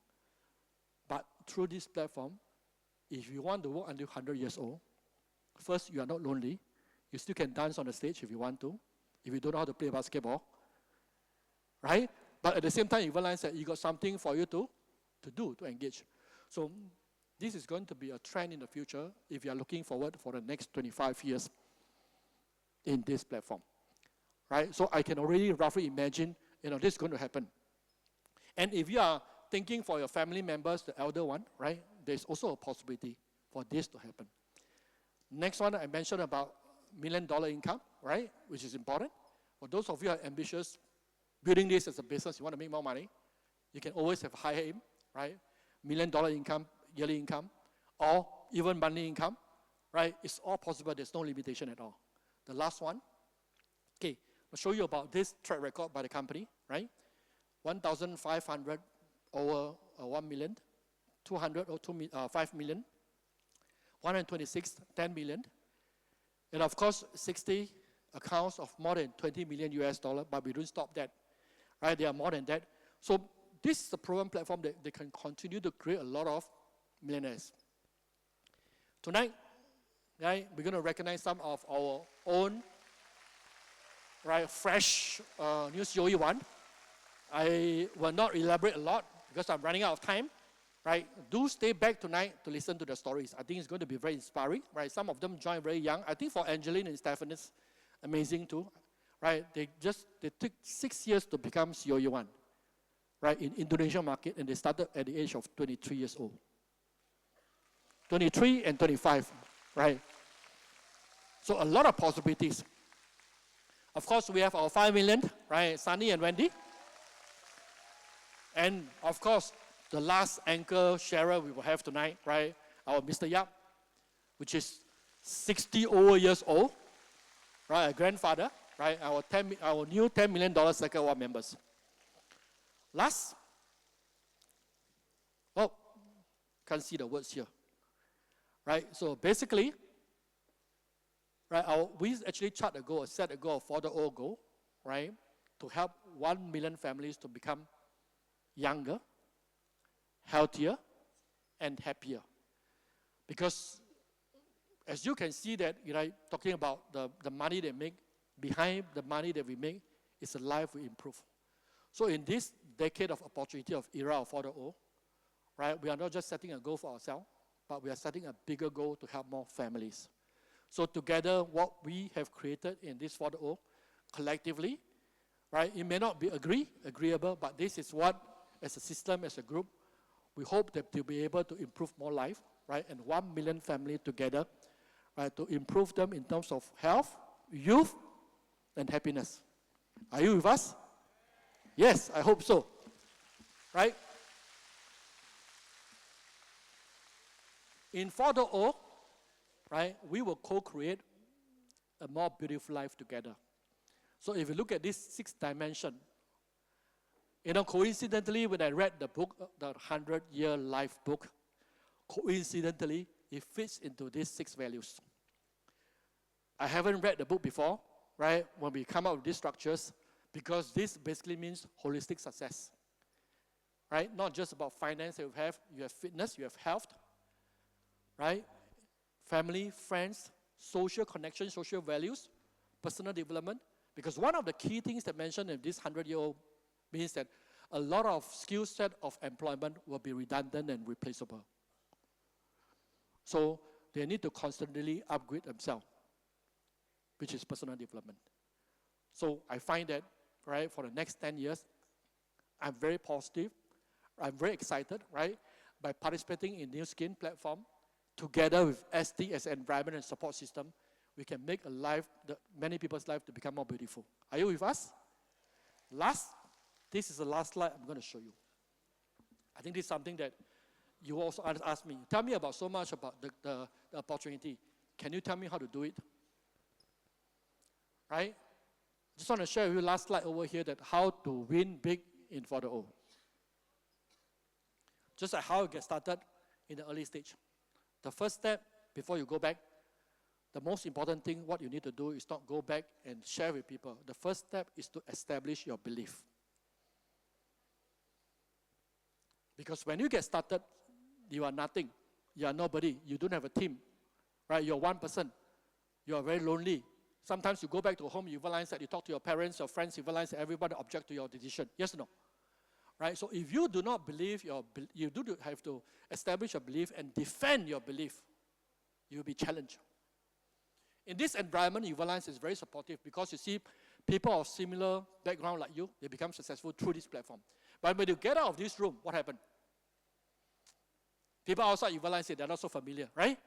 But through this platform, if you want to work until 100 years old, first, you are not lonely. You still can dance on the stage if you want to, if you don't know how to play basketball, right? But at the same time, you realize that you got something for you to do, to engage. So this is going to be a trend in the future if you are looking forward for the next 25 years in this platform, right? So I can already roughly imagine, this is going to happen. And if you are thinking for your family members, the elder one, right, there's also a possibility for this to happen. Next one, I mentioned about $1 million income, right, which is important. For those of you who are ambitious, building this as a business, you want to make more money, you can always have a higher aim, right? $1 million income, yearly income, or even monthly income, right? It's all possible. There's no limitation at all. The last one, okay, I'll show you about this track record by the company, right? 1,500 over 1 million, 200 or 5 million, 126, 10 million, and of course 60 accounts of more than 20 million US dollar, but we don't stop that, right? They are more than that. So this is a proven platform that they can continue to create a lot of millionaires. Tonight, right, we're going to recognize some of our own, right, fresh new COE one. I will not elaborate a lot because I'm running out of time. Right, do stay back tonight to listen to the stories. I think it's going to be very inspiring. Right, some of them joined very young. I think for Angeline and Stephen, it's amazing too. Right, they took 6 years to become COE one. Right, in Indonesian market, and they started at the age of 23 years old. 23 and 25, right? So a lot of possibilities. Of course, we have our 5 million, right? Sunny and Wendy. And of course, the last anchor sharer we will have tonight, right? Our Mr. Yap, which is 60 over years old, right? A grandfather, right? Our new $10 million Circle One members. Last, can't see the words here, right? So basically, right, we actually chart a goal, set a goal of 4.0 goal, right, to help 1 million families to become younger, healthier, and happier. Because as you can see that, talking about the money they make, behind the money that we make is the life we improve. So in this decade of opportunity of era of 4.0, right, we are not just setting a goal for ourselves, but we are setting a bigger goal to help more families. So together, what we have created in this 4.0, collectively, right, it may not be agreeable, but this is what, as a system, as a group, we hope that to be able to improve more life, right, and 1 million families together, right, to improve them in terms of health, youth, and happiness. Are you with us? Yes, I hope so. Right? In 4.0, right, we will co-create a more beautiful life together. So if you look at this 6 dimension, coincidentally, when I read the book, the 100-Year Life book, coincidentally, it fits into these 6 values. I haven't read the book before, right, when we come up with these structures, because this basically means holistic success, right? Not just about finance that you have fitness, you have health, right? Family, friends, social connection, social values, personal development. Because one of the key things that mentioned in this 100-year-old means that a lot of skill set of employment will be redundant and replaceable. So they need to constantly upgrade themselves, which is personal development. So I find that, right, for the next 10 years, I'm very positive, I'm very excited, right, by participating in New Skin platform, together with ST as an environment and support system, we can make a life, many people's life to become more beautiful. Are you with us? This is the last slide I'm going to show you. I think this is something that you also asked me. Tell me about so much about the opportunity. Can you tell me how to do it? Right? Just want to share with you last slide over here that how to win big in 4.0. Just like how you get started in the early stage. The first step, before you go back, the most important thing, what you need to do is not go back and share with people. The first step is to establish your belief. Because when you get started, you are nothing. You are nobody. You don't have a team. Right? You're one person. You are very lonely. Sometimes you go back to home, you realize that you talk to your parents, your friends, you realize that everybody object to your decision. Yes or no? Right? So if you do not believe, you do have to establish your belief and defend your belief. You'll be challenged. In this environment, you realize it's very supportive because you see people of similar background like you, they become successful through this platform. But when you get out of this room, what happened? People outside, you realize that they're not so familiar, right?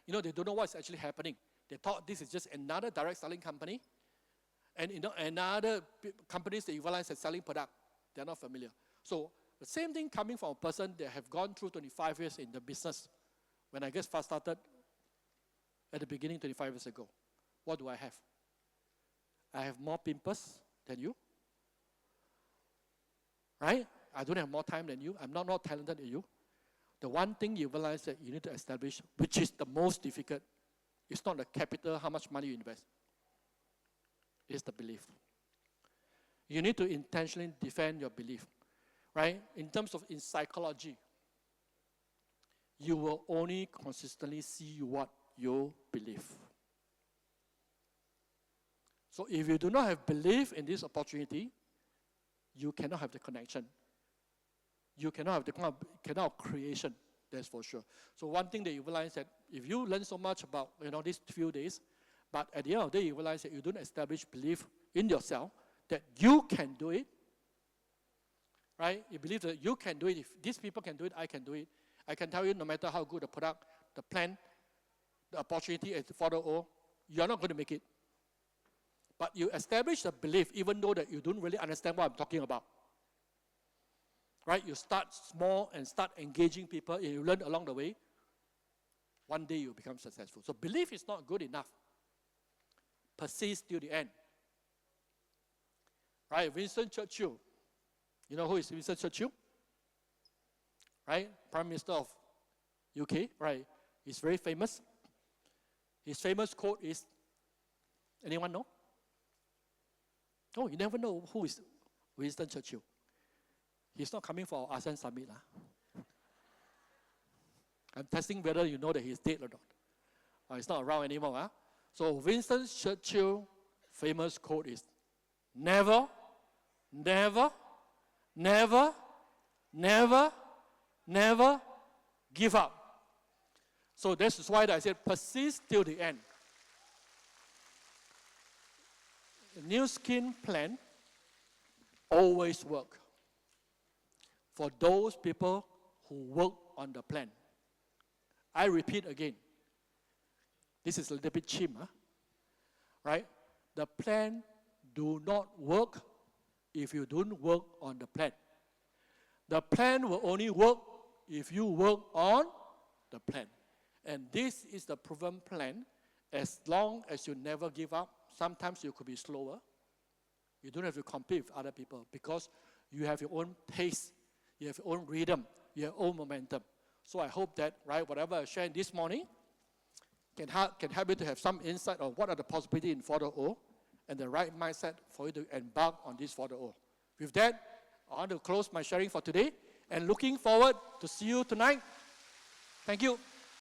They don't know what's actually happening. They thought this is just another direct selling company. And another companies that you realize are selling product, they're not familiar. So the same thing coming from a person that have gone through 25 years in the business. When I first started at the beginning 25 years ago, what do I have? I have more pimples than you. Right? I don't have more time than you. I'm not more talented than you. The one thing you realize that you need to establish, which is the most difficult, it's not the capital, how much money you invest. It's the belief. You need to intentionally defend your belief. Right? In terms of in psychology, you will only consistently see what you believe. So if you do not have belief in this opportunity, you cannot have the connection. You cannot have the kind of creation, that's for sure. So one thing that you realize that if you learn so much about these few days, but at the end of the day you realize that you don't establish belief in yourself that you can do it, right? You believe that you can do it. If these people can do it, I can do it. I can tell you no matter how good the product, the plan, the opportunity is 4.0, you're not going to make it. But you establish the belief even though that you don't really understand what I'm talking about. Right? You start small and start engaging people and you learn along the way. One day you become successful. So belief is not good enough. Persist till the end. Right? Winston Churchill. You know who is Winston Churchill? Right? Prime Minister of UK. Right? He's very famous. His famous quote is, anyone know? Oh, you never know who is Winston Churchill. He's not coming for our ASEAN summit. I'm testing whether you know that he's dead or not. Or he's not around anymore. So Winston Churchill's famous quote is, never, never, never, never, never give up. So this is why I said persist till the end. The New Skin Plan always work for those people who work on the plan. I repeat again. This is a little bit cheap, right? The plan do not work if you don't work on the plan. The plan will only work if you work on the plan. And this is the proven plan. As long as you never give up, sometimes you could be slower. You don't have to compete with other people because you have your own pace, you have your own rhythm, you have your own momentum. So I hope that, right, whatever I shared this morning can help you to have some insight of what are the possibilities in 4.0 and the right mindset for you to embark on this 4.0. With that, I want to close my sharing for today and looking forward to see you tonight. Thank you.